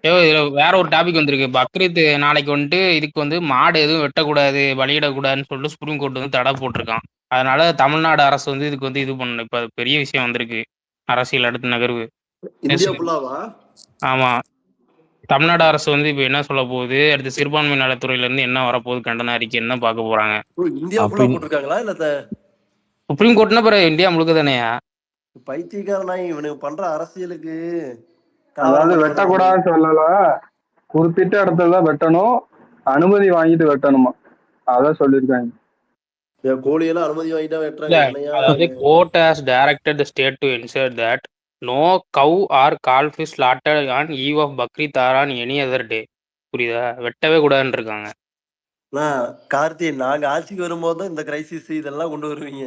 இதுல வேற ஒரு டாபிக் வந்திருக்கு. பக்ரீத் நாளைக்கு வந்துட்டு இதுக்கு வந்து மாடு எதுவும் வெட்டக்கூடாது, பலியிடக்கூடாதுன்னு சொல்லிட்டு சுப்ரீம் கோர்ட் வந்து தடை போட்டிருக்கான். அதனால தமிழ்நாடு அரசு வந்து இதுக்கு வந்து இது பண்ணணும். இப்ப பெரிய விஷயம் வந்திருக்கு, அரசியல் அடுத்த நகர்வு. இந்தியா ஃபுல்லாவா? ஆமா, தமிழ்நாடு அரசு வந்து இப்ப என்ன சொல்ல போகுது, அடுத்து சிறுபான்மை நலத்துறையில இருந்து என்ன வரப்போகுது, கண்டன அறிக்கை என்ன பார்க்க போறாங்க. இந்தியா ஃபுல்லா போட்டிருக்காங்களா இல்ல சுப்ரீம் கோர்ட்னா பிறகு இந்தியா முழுக்க தானேயா? பைத்தியக்காரனா இவனுக்கு பண்ற அரசியலுக்கு அதாவது வெட்டக்கூடாதுன்னு சொல்லல, குறிப்பிட்ட இடத்துல தான் வெட்டணும், அனுமதி வாங்கிட்டு வெட்டணுமா, அதான் சொல்லியிருக்காங்க. கோழியெல்லாம் அனுமதி வாங்கிட்டா வெட்டுறாங்க. அதாவது court has directed the state to ensure that no cow or calf is slaughtered on eve of Bakrid or on any other day. புரியுதா? வெட்டவே கூடாதுன்னு இருக்காங்க. கார்த்தி, நாங்க ஆட்சிக்கு வரும்போது இந்த கிரைசிஸ் இதெல்லாம் கொண்டு வருவீங்க.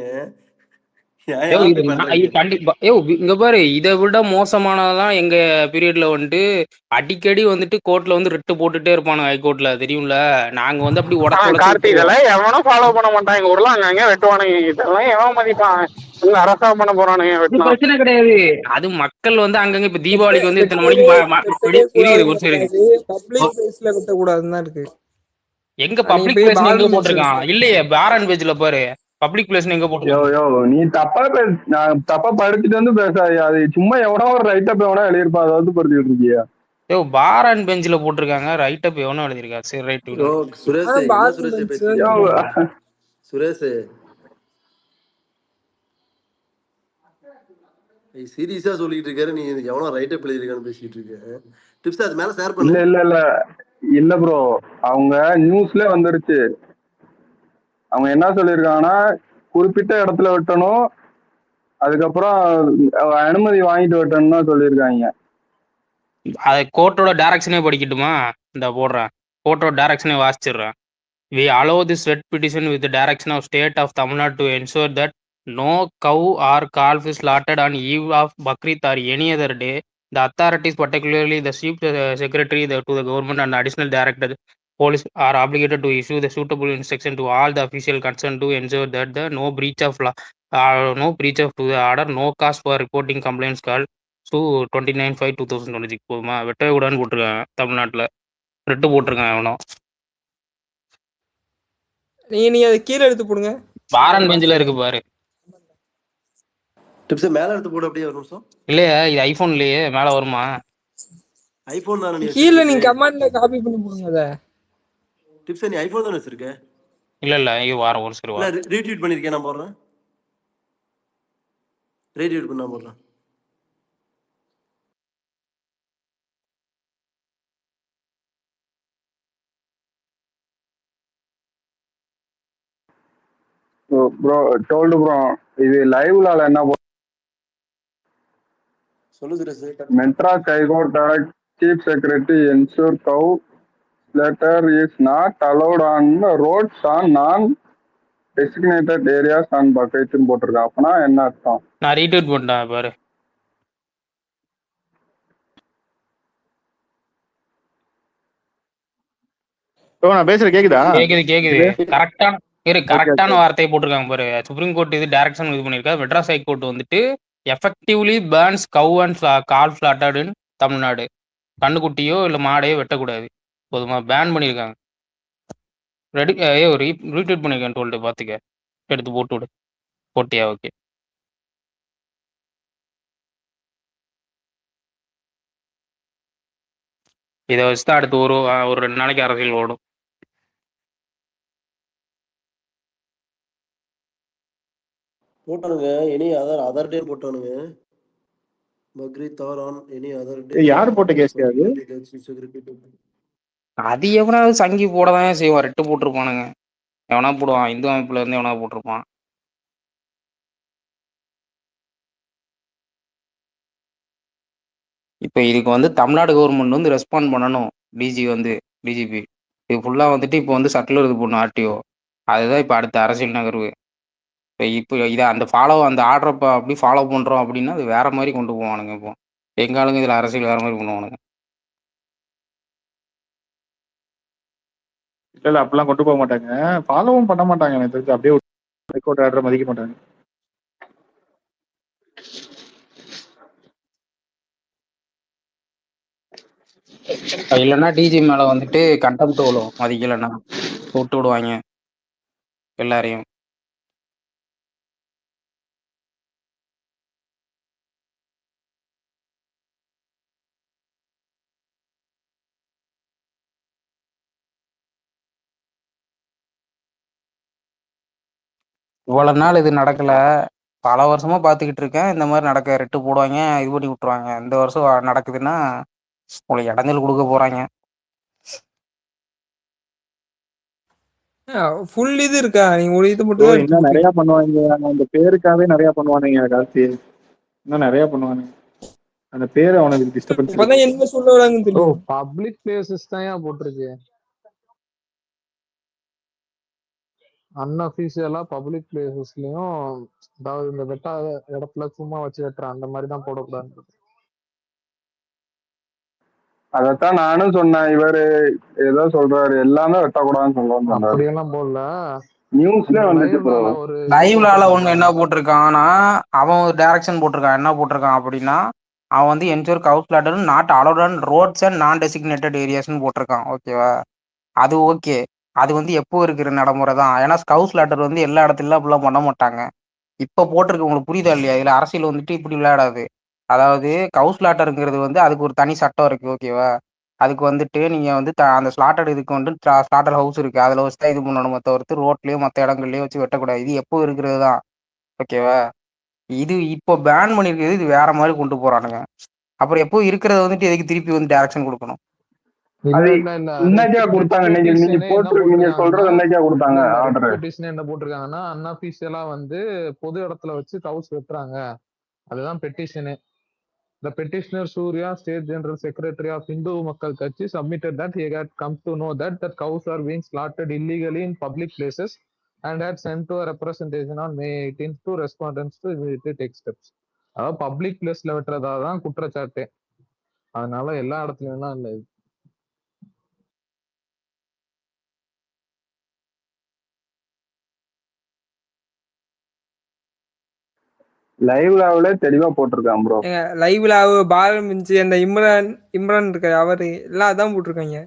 கண்டிப்பா இங்க பாரு, இதை விட மோசமானதான் எங்க பீரியட்ல வந்துட்டு அடிக்கடி வந்துட்டு கோர்ட்ல வந்து ரிட்டு போட்டுட்டே இருப்பானு ஹைகோர்ட்ல, தெரியும்ல. நாங்க வந்து அப்படி கார்த்தி இதெல்லாம் எவனும் ஃபாலோ பண்ண மாட்டாங்க. எங்க ஊர்ல அங்கங்க வெட்டுவானுங்க. இதெல்லாம் எவன் மதிப்பான்? அரசா பண்ண போறானுங்க. பிரச்சனை கிடையாது. அது மக்கள் வந்து அங்கங்க இப்ப தீபாவளிக்கு வந்து இத்தனை மணிக்கு ஒரு சரி பப்ளிக் பிளேஸ்ல வெட்டக்கூடாதுன்னு தான் இருக்கு. எங்க பப்ளிக் பிளேஸ் எங்க போட்டிருக்கான்? இல்லையே, பார் அண்ட் பேஜ்ல பாரு, பப்ளிக் பிளேஸ் எங்க போட்டிருக்கான்? நீ தப்பா படிச்சுட்டு வந்து பேசாது. அது சும்மா எவனோ ஒரு ரைட் அப் எவனோ எழுதிருப்பா, அதை வந்து படிச்சுட்டு இருக்கியா? பார் அண்ட் பெஞ்ச்ல போட்டிருக்காங்க, ரைட் அப் எவனோ எழுதிருக்கா. சரி ரைட். சுரேஷ் சீரியஸா சொல்லிட்டு இருக்காரு, நீ எவனோ ரைட் அப் எழுதிருக்கான்னு பேசிட்டு இருக்க. டிப்ஸ் அது மேல ஷேர் பண்ணு. இல்ல ப்ரோ, அவங்க நியூஸ்ல வந்துருச்சு. அவங்க என்ன சொல்லியிருக்காங்கன்னா, குறிப்பிட்ட இடத்துல வெட்டணும், அதுக்கப்புறம் அனுமதி வாங்கிட்டு வெட்டணும் தான் சொல்லியிருக்காங்க. அது கோர்ட்டோட டைரக்ஷனே படிக்கட்டுமா? இந்த போடுறேன், கோர்ட்டோட டைரக்ஷனே வாசிச்சிடுறேன். We allow this writ petition with the direction of state of Tamil Nadu to ensure that no cow or calf is slaughtered on eve of Bakrid or any other day. The authorities, particularly the chief secretary to the government and additional director police, are obligated to issue the suitable instruction to all the official concerned to ensure that the no breach of law, no breach of the order, no cause for reporting complaints called to 29/5/2026. போதுமா? வெட்டவே கூடாதுன்னு போட்டிருக்காங்க தமிழ்நாட்டில், red போட்டிருக்காங்க எவனோ. நீ அதை கீழே எடுத்து போடுங்க. பார் அண்ட் பெஞ்ச்ல இருக்கு பாரு. டிப்ஸ் மேல எடுத்து போடு அப்படியே ஒரு நிமிஷம். இல்லையா, இது ஐபோன்லயே மேல வருமா? ஐபோன் தானே கீழே நீங்க கமாண்ட்ல காப்பி பண்ணி போடுங்க. அத டிப்ஸ் நீ ஐபோன் தானே வச்சிருக்க? இல்ல இது வாரம் ஒரு சரி வாரம் ரீட்வீட் பண்ணிருக்கேன், நான் போடுறேன். ரீட்வீட் பண்ண போடுறேன். ப்ரோ டோல்டு ப்ரோ, இது லைவ்ல என்ன சொல்லு Suresh. Madras high court direct chief secretary ensure cow slaughter is not allowed on roads on non designated areas on பக்ரீத்னு போட்டிருக்கேன். அப்பனா என்ன அர்த்தம்? நான் ரீட்வீட் பண்ணேன் பாரு. நான் பேசுறது கேக்குதா? கேக்குது. கரெக்டான வார்த்தையை போட்டிருக்காங்க பாரு. சுப்ரீம் கோர்ட் இது டைரக்ஷன் இது பண்ணிருக்காரு. மெட்ராஸ் ஹைகோர்ட் வந்துட்டு எஃபெக்டிவ்லி பேன்ஸ் கவ் அண்ட் கால் ஸ்லாட்டர்ட் இன் தமிழ்நாடு. கண்ணுக்குட்டியோ இல்ல மாடையோ வெட்டக்கூடாது, போதுமா? பேன் பண்ணிருக்காங்க. ரெடி ரீட்வீட் பண்ணிருக்கேன். டோல்டு பாத்துக்க, எடுத்து போட்டு விடு. போட்டியா? ஓகே. இதை வச்சுதான் அடுத்து ஒரு 2 நாளைக்கு அரசியல் ஓடும். போட்டானுங்க எனி அதர் டே போட்டானுங்க. Bakrid or on any other day. யார் போட்ட கேஸ் அது? அது எவனாவது சங்கி போடதான் செய்வான். ரெட்டு போட்டிருப்பானுங்க, எவனா போடுவான். இந்து அமைப்புல இருந்து எவனா போட்டிருப்பான். இப்போ இதுக்கு வந்து தமிழ்நாடு கவர்மெண்ட் வந்து ரெஸ்பாண்ட் பண்ணணும். டிஜிபி இது ஃபுல்லா வந்துட்டு இப்போ வந்து சட்டில் இது பண்ணும் ஆர்டிஓ. அதுதான் இப்போ அடுத்த அரசியல் நகர்வு. இப்போ இதை அந்த ஆர்டரை அப்படி ஃபாலோ பண்றோம் அப்படின்னா அது வேற மாதிரி கொண்டு போவானுங்க. இப்போ எங்க ஆளுங்க இதுல அரசியல் வேற மாதிரி பண்ணுவானுங்க. இல்ல அப்படிலாம் கொண்டு போக மாட்டாங்க, ஃபாலோவும் பண்ண மாட்டாங்க. எனக்கு தெரிஞ்சு அப்படியே ஹைகோர்ட் ஆர்டரை மதிக்க மாட்டாங்க. இல்லைன்னா டிஜி மேல வந்துட்டு கண்டெம்ட் விழும், மதிக்கலைன்னா விட்டு விடுவாங்க எல்லாரையும். இவ்வளவு நாள் இது நடக்கல, பல வருஷமா பாத்துக்கிட்டு இருக்கேன். இந்த மாதிரி நடக்க ரெட்டு போடுவாங்க, இது பண்ணி விட்டுருவாங்க. இந்த வருஷம் நடக்குதுன்னா உங்களுக்கு இடைஞ்சல் கொடுக்க போறாங்க. ஃபுல் இது இருக்கா? நீங்க ஒரு இது மட்டும் ப்ரோ தான் இன்னும் நிறைய எடுத்துருக்கீங்க. பண்ணுவாங்க, அந்த பேருக்காவே நிறைய பண்ணுவானுங்க கார்த்தி. இன்னும் நிறைய பண்ணுவானுங்க, அந்த பேரு அவனுக்கு டிஸ்டர்பன்ஸ் இருக்கு. இப்பதான் என்ன சொல்ல வராங்கன்னு ப்ரோ தெரியும். பப்ளிக் பிளேசஸ் தான் ஏன் போட்டிருக்கு? அன்அஃபீஷியலா பப்ளிக் பிளேசஸ்லயும், அதாவது இந்த வெட்டாத இடத்துல சும்மா வச்சு வெட்டுற அந்த மாதிரி தான் போடக்கூடாது. அதத்தான் நானும் சொன்னேன். இவரு ஏதோ சொல்றாரு, எல்லாமே வெட்டக்கூடாதுன்னு சொல்லுவான்னு சொன்னாரு. அப்படியெல்லாம் போடல. நியூஸ்ல வந்துட்டு ப்ரோ. ஒரு லைவ்லால ஒண்ணு என்ன போட்டிருக்கான்னா, அவன் ஒரு டைரக்ஷன் போட்டிருக்கான். என்ன போட்டிருக்கான் அப்படின்னா, அவன் வந்து ensure cow slaughter not allowed on roads and non designated ஏரியாஸ்ன்னு போட்டிருக்கான். ஓகேவா? அது ஓகே. அது வந்து எப்போ இருக்கிற நடைமுறை தான். ஏன்னா ஸ்கவு ஸ்லாட்டர் வந்து எல்லா இடத்துலயும் அப்படிலாம் பண்ண மாட்டாங்க. இப்போ போட்டிருக்கு, உங்களுக்கு புரியுதா இல்லையா? இதுல அரசியல் வந்துட்டு இப்படி விளையாடாது. அதாவது கவு ஸ்லாட்டருங்கிறது வந்து அதுக்கு ஒரு தனி சட்டம் இருக்கு. ஓகேவா? அதுக்கு வந்துட்டு நீங்க வந்து அந்த ஸ்லாட்டர் இதுக்கு வந்து ஸ்லாட்டர் ஹவுஸ் இருக்கு, அதுல வச்சு தான் இது பண்ணணும். தவிர்த்து ரோட்லயோ மற்ற இடங்கள்லயோ வச்சு வெட்டக்கூடாது. இது எப்போ இருக்கிறது தான். ஓகேவா? இது இப்போ பேன் பண்ணிருக்கிறது, இது வேற மாதிரி கொண்டு போறானுங்க. அப்புறம் எப்போ இருக்கிறத வந்துட்டு எதுக்கு திருப்பி வந்து டைரக்ஷன் கொடுக்கணும்? அது இன்னைக்கா கொடுத்தாங்க? நீங்க போட்டு நீங்க சொல்றது இன்னைக்கா கொடுத்தாங்க ஆர்டர்? பெட்டிஷன் என்ன போட்டிருக்காங்கன்னா, அன்அஃபீஷியலா வந்து பொது இடத்துல வச்சு கவுஸ் வெட்டுறாங்க, அதுதான் petition. The petitioner Surya, State General Secretary of Hindu Makkal Kachi, submitted that he had come to know that cows are being slaughtered illegally in public places and had sent to a representation on May 18th to respondents to immediately take steps. அதாவது public பிளேஸ்ல வெட்டுறதா தான் குற்றச்சாட்டு. அதனால எல்லா இடத்துலயும் தான் இல்லை. லைவ்ல தெளிவா போட்டிருக்கான் ப்ரோ. லைவ்ல பாலம் மிஞ்சி அந்த இம்ரான் இருக்காரு, அவரு எல்லாம் அதான் போட்டிருக்காங்க.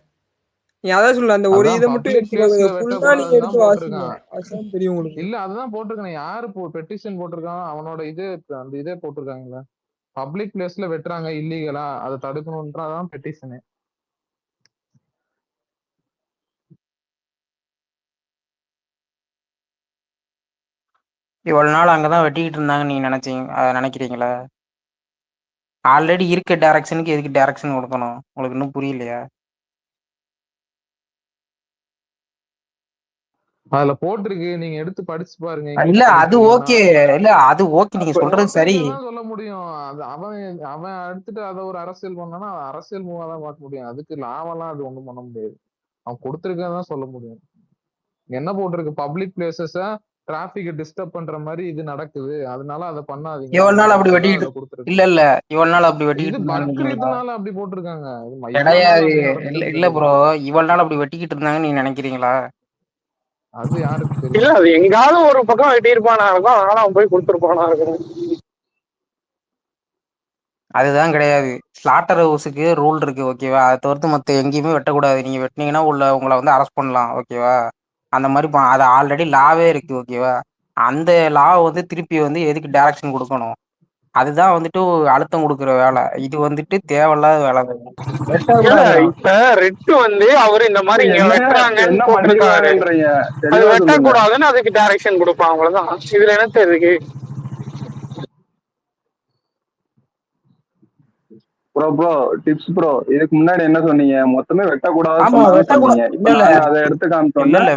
நீ அதான் சொல்ல, அந்த ஒரு இதை மட்டும் எடுத்துக்காதீங்க, ஃபுல்லா நீங்க எடுத்து வாசிங்க, அதுதான் தெரியும் உங்களுக்கு. இல்ல அதுதான் போட்டிருக்கேன். யாரு பெட்டிஷன் போட்டிருக்கான்? அவனோட இது அந்த இதே போட்டிருக்காங்கல்ல, பப்ளிக் பிளேஸ்ல வெட்டுறாங்க இல்லீகலா, அதை தடுக்கணும்ன்றதான் பெட்டிஷனு. இவ்வளவு நாள் அங்கதான் வெட்டிக்கிட்டு இருந்தாங்க நீங்க நினைக்கிறீங்களா? ஆல்ரெடி இருக்க டைரக்ஷனுக்கு எதுக்கு டைரக்ஷன் கொடுக்கணும்? உங்களுக்கு இன்னும் புரியலையா? அதுல போட்டிருக்கு, நீங்க எடுத்து படிச்சு பாருங்க. இல்ல அது ஓகே, இல்ல அது ஓகே, நீங்க சொல்றது சரி. சொல்ல முடியும். அது அவன் எடுத்துட்டு அதை ஒரு அரசியல் பண்ணானா அரசியல் மூவா தான் பார்க்க முடியும். அதுக்கு லாவெல்லாம் அது ஒண்ணும் பண்ண முடியாது. அவன் கொடுத்துருக்கதான் சொல்ல முடியும். என்ன போட்டிருக்கு? பப்ளிக் பிளேசஸ டிராபிக் டிஸ்டர்ப் பண்ற மாதிரி இது நடக்குது, அதனால அதை பண்ணாதீங்க. இவ்வளவு நாள் அப்படி வெட்டிட்டு இல்ல இவ்வளவு நாள் அப்படி பக்ரீத்னால அப்படி போட்டிருக்காங்க. கிடையாது. இல்ல ப்ரோ, இவ்வளவு நாள் அப்படி வெட்டிக்கிட்டு இருந்தாங்கன்னு நீங்க நினைக்கிறீங்களா? அது யாருக்கு தெரியும்? இல்ல அது எங்காவது ஒரு பக்கம் வெட்டியிருப்பானா இருக்கும், அதனால அவன் போய் கொடுத்துருப்பானா இருக்கும். அதுதான் கிடையாது. ஸ்லாட்டர் ஹவுஸுக்கு ரூல் இருக்கு. ஓகேவா? அதை தவிர்த்து மற்ற எங்கேயுமே வெட்டக்கூடாது. நீங்க வெட்டினீங்கன்னா உங்களை வந்து அரெஸ்ட் பண்ணலாம். ஓகேவா? அந்த மாதிரி அது ஆல்ரெடி லாவே இருக்கு. ஓகேவா? அந்த லாவை வந்து திருப்பி வந்து எதுக்கு டைரக்ஷன் கொடுக்கணும்? அதுதான் வந்துட்டு அழுத்தம் கொடுக்குற வேலை. இது வந்துட்டு தேவையில்லாத வேலை. இப்ப ரெட்டு வந்து அவரு இந்த மாதிரி இங்க வெட்டுறாங்கன்னு போட்டிருக்காரு, அது வெட்டக்கூடாதுன்னு அதுக்கு டைரக்ஷன் கொடுப்பான், அவ்வளவுதான். இதுல என்ன தெரியுது? ப்ரோ ப்ரோ டிப்ஸ் ப்ரோ, இதுக்கு முன்னாடி என்ன சொன்னீங்க? மொத்தமே வெட்டக்கூடாதுன்னு சொன்னீங்க. அதை எடுத்து காமிச்சோம். இல்ல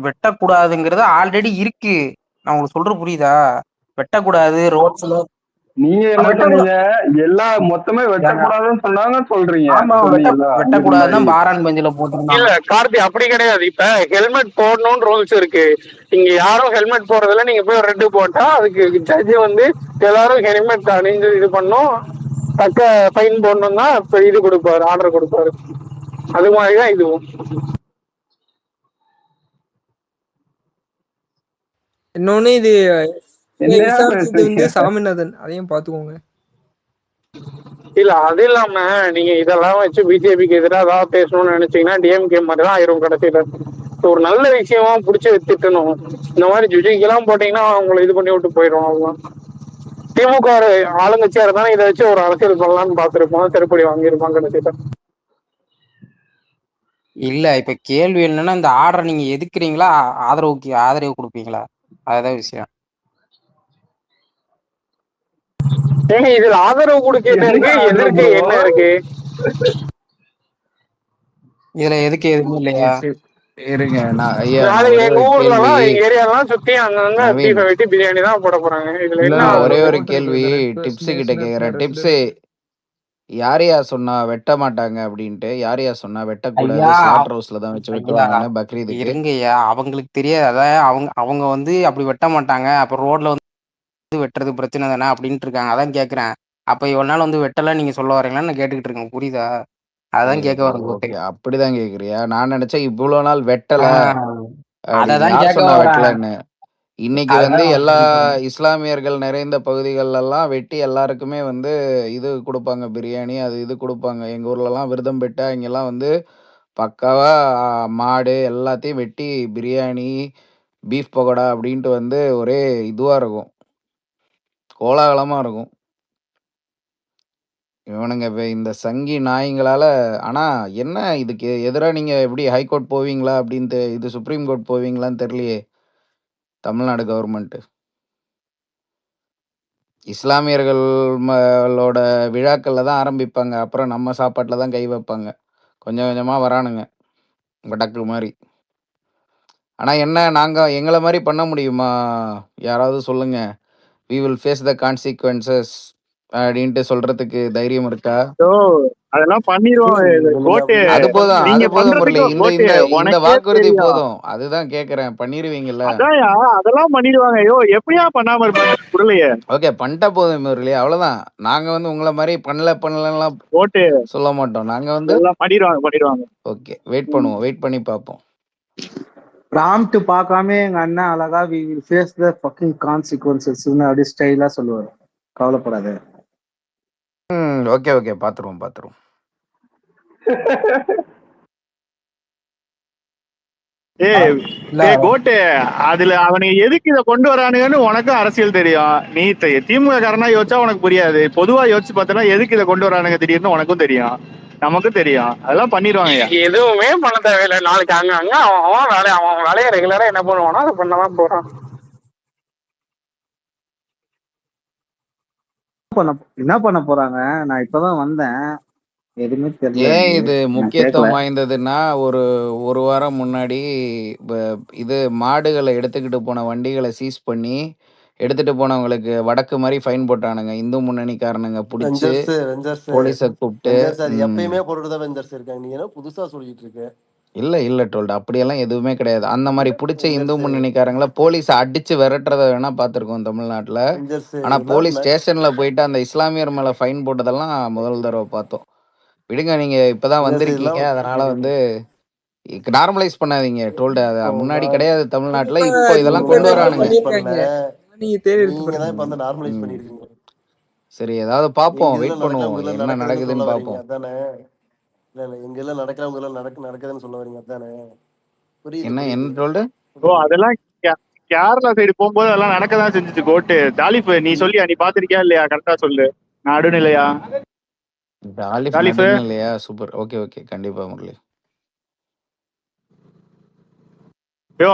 வெட்டக்கூடாதுங்கிறது ஆல்ரெடி இருக்கு. நான் உங்களுக்கு சொல்றது புரியுதா? வெட்டக்கூடாது ரோட்ஸ்ல. நீங்க என்ன சொன்னீங்க? எல்லா மொத்தமே வெட்டக்கூடாதுன்னு சொன்னாங்க சொல்றீங்க. வெட்டக்கூடாதுதான் பாரான் பெஞ்சில போட்டுருந்தாங்க. இல்ல கார்த்தி, அப்படி கிடையாது. இப்ப ஹெல்மெட் போடணும்னு ரூல்ஸ் இருக்கு. இங்க யாரும் ஹெல்மெட் போடுறதுல நீங்க போய் ரெட்டு போட்டா அதுக்கு ஜட்ஜி வந்து எல்லாரும் ஹெல்மெட் அணிஞ்சு இது பண்ணும், தக்க ஃபைன் போடணும்னா இப்ப இது கொடுப்பாரு, ஆர்டர் கொடுப்பாரு. அது மாதிரிதான் இதுவும். இன்னொன்னு இது விசாரிச்சது வந்து சாமிநாதன், அதையும் பாத்துக்கோங்க. இல்ல அது இல்லாம நீங்க இதெல்லாம் வச்சு பிஜேபிக்கு எதிராக ஏதாவது பேசணும்னு நினைச்சீங்கன்னா டிஎம்கே மாதிரி தான் ஆயிரும் கடைசியில. ஒரு நல்ல விஷயமா புடிச்சு வச்சுட்டணும். இந்த மாதிரி ஜுஜிக்கெல்லாம் போட்டீங்கன்னா அவங்களை இது பண்ணி விட்டு போயிடும். அவங்க திமுக ஆளுங்கட்சியா இருந்தாலும் இதை வச்சு ஒரு அரசியல் பண்ணலாம்னு பாத்துருப்போம், செருப்படி வாங்கியிருப்பான் கடைசியில. இல்ல இப்ப கேள்வி என்னன்னா, இந்த ஆர்டரை நீங்க எதுக்குறீங்களா ஆதரவு கொடுப்பீங்களா? அதுதான் விஷயம். ஏங்க இதுல ஆதரவு கொடுக்க என்ன இருக்கு, எதிர்க்க என்ன இருக்கு? இதுல எதுக்கு எதுவும் இல்லையா? இருங்க நாளைக்கு எங்க ஊர்ல எல்லாம் ஏரியாலாம் சுத்தி அங்கங்க பீஃபை வெட்டி பிரியாணி தான் போட போறாங்க. இதுல என்ன ஒரே ஒரு கேள்வி டிப்ஸ் கிட்ட கேக்குறேன். டிப்ஸ் யாரையா சொன்னா வெட்ட மாட்டாங்க அப்படின்ட்டு? யாரையா சொன்னா வெட்டக்கூடாது, ஸ்லாட்டர் ஹவுஸ்ல தான் வச்சு வெட்டுவாங்கன்னு பக்ரீதுக்கு? இருங்கய்யா, அவங்களுக்கு தெரியாது. அதான் அவங்க வந்து அப்படி வெட்ட மாட்டாங்க, அப்ப ரோட்ல வந்து வெட்டுறது பிரச்சனை தானே அப்படின்ட்டு இருக்காங்க. அதான் கேக்குறேன். அப்ப இவ்வளவு நாள் வந்து வெட்டலாம் நீங்க சொல்ல வரீங்களான்னு நான் கேட்டுக்கிட்டு இருக்கேன். புரியுதா? அதான் கேட்க வரேன். அப்படிதான் கேக்குறியா? நான் நினைச்சேன் இவ்வளவு நாள் வெட்டல, அதான் யார் கேட்க சொன்னா வரேன். வெட்டலன்னு. இன்னைக்கு வந்து எல்லா இஸ்லாமியர்கள் நிறைந்த பகுதிகள் எல்லாம் வெட்டி எல்லாருக்குமே வந்து இது கொடுப்பாங்க, பிரியாணி அது இது கொடுப்பாங்க. எங்க ஊர்ல எல்லாம் விரதம் பெட்டா இங்கெல்லாம் வந்து பக்காவா மாடு எல்லாத்தையும் வெட்டி பிரியாணி, பீஃப் பகோடா அப்படின்ட்டு வந்து ஒரே இதுவா இருக்கும், கோலாகலமா இருக்கும். இவனுங்க இந்த சங்கி நாய்ங்களால. ஆனா என்ன இதுக்கு எதிராக நீங்க எப்படி ஹைகோர்ட் போவீங்களா அப்படின்ட்டு, இது சுப்ரீம் கோர்ட் போவீங்களான்னு தெரியலையே தமிழ்நாடு கவர்மெண்ட். இஸ்லாமியர்களோட விழாக்கள்ல தான் ஆரம்பிப்பாங்க, அப்புறம் நம்ம சாப்பாட்டில் தான் கை வைப்பாங்க. கொஞ்சம் கொஞ்சமாக வரானுங்க வடக்கு மாதிரி. ஆனால் என்ன, நாங்கள் எங்களை மாதிரி பண்ண முடியுமா? யாராவது சொல்லுங்க. We will face the consequences அப்படின்ட்டு சொல்றதுக்கு தைரியம் இருக்கா? அதெல்லாம் பண்ணிடுவாங்க. அது போதும், அது போதும் முரளி. இந்த வாக்குறுதி போதும். அதுதான் கேக்குறேன், பண்ணிருவீங்கல்ல? அதெல்லாம் பண்ணிடுவாங்க. ஐயோ எப்படியா பண்ணாம இருப்பாங்க. ஓகே, பண்ணிட்டா போதும் முரளி, அவ்வளவுதான். நாங்க வந்து உங்களை மாதிரி பண்ணலாம் சொல்ல மாட்டோம். நாங்க வந்து பண்ணிடுவாங்க. ஓகே, வெயிட் பண்ணுவோம், வெயிட் பண்ணி பார்ப்போம். ப்ராம்ப்ட் பார்க்காம எங்க அண்ணன் அழகா we will face the fucking consequences அப்படி ஸ்டைலா சொல்லுவாரு. கவலைப்படாத. ஓகே ஓகே, பாத்துருவோம். கோட்டு அதுல அவனுக்கு எதுக்கு இதை கொண்டு வரானுங்கன்னு உனக்கும் அரசியல் தெரியும். நீ திமுக காரனா யோசிச்சா உனக்கு புரியாது. பொதுவா யோசிச்சு பார்த்தனா எதுக்கு இதை கொண்டு வரானுங்க திடீர்னு உனக்கும் தெரியும், நமக்கும் தெரியும். அதெல்லாம் பண்ணிடுவாங்க. எதுவுமே பண்ண தேவையில்லை. நாளைக்கு அங்க அவன் வேலையை ரெகுலரா என்ன பண்ணுவானோ அதை பண்ணதான் போறான். என்ன பண்ண போறாங்க? நான் இப்பதான் வந்தேன், எதுவுமே தெரியல. ஏன் இது முக்கியத்துவம் வாய்ந்ததுன்னா, ஒரு வாரம் முன்னாடி இது மாடுகளை எடுத்துக்கிட்டு போன வண்டிகளை சீஸ் பண்ணி எடுத்துட்டு போனவங்களுக்கு வடக்கு மாதிரி ஃபைன் போட்டானுங்க. இந்து முன்னணிக்காரனுங்க புடிச்சு போலீஸ கூப்பிட்டு. எப்பயுமே போட்டுதான் வெஞ்சர்ஸ் இருக்காங்க. நீ என்ன புதுசா சொல்லிட்டு இருக்க? இல்ல டோல்டு, அப்படியெல்லாம் எதுவுமே கிடையாது. அந்த மாதிரி பிடிச்ச இந்து முன்னணிக்காரங்களை போலீஸ் அடிச்சு விரட்டுறத வேணா பார்த்துருக்கோம் தமிழ்நாட்டுல. ஆனா போலீஸ் ஸ்டேஷன்ல போயிட்டு அந்த இஸ்லாமியர் மேல ஃபைன் போட்டதெல்லாம் முதல் தடவை பார்த்தோம். விடுங்க, நீங்க இப்பதான் வந்திருக்கீங்க, அதனால வந்து நார்மலைஸ் பண்ணாதீங்க டோல்டு. அது முன்னாடி கிடையாது தமிழ்நாட்டுல, இப்போ இதெல்லாம் கொண்டு வரானுங்க. சரி, ஏதாவது பாப்போம், வெயிட் பண்ணுவோம், என்ன நடக்குதுன்னு பாப்போம். எங்க நடக்கிறவங்க நடக்குதுன்னு சொல்ல வரீங்க அதானே? என்ன டோல்டு? அதெல்லாம் கேரளா சைடு போகும்போது அதெல்லாம் நடக்கதான் செஞ்சுச்சு. கோட்டு தாலிஃப் நீ சொல்லியா, நீ பாத்திருக்கியா இல்லையா? கரெக்டா சொல்லு. நடுநிலையா? இல்லையா? சூப்பர், ஓகே, கண்டிப்பா முரளி.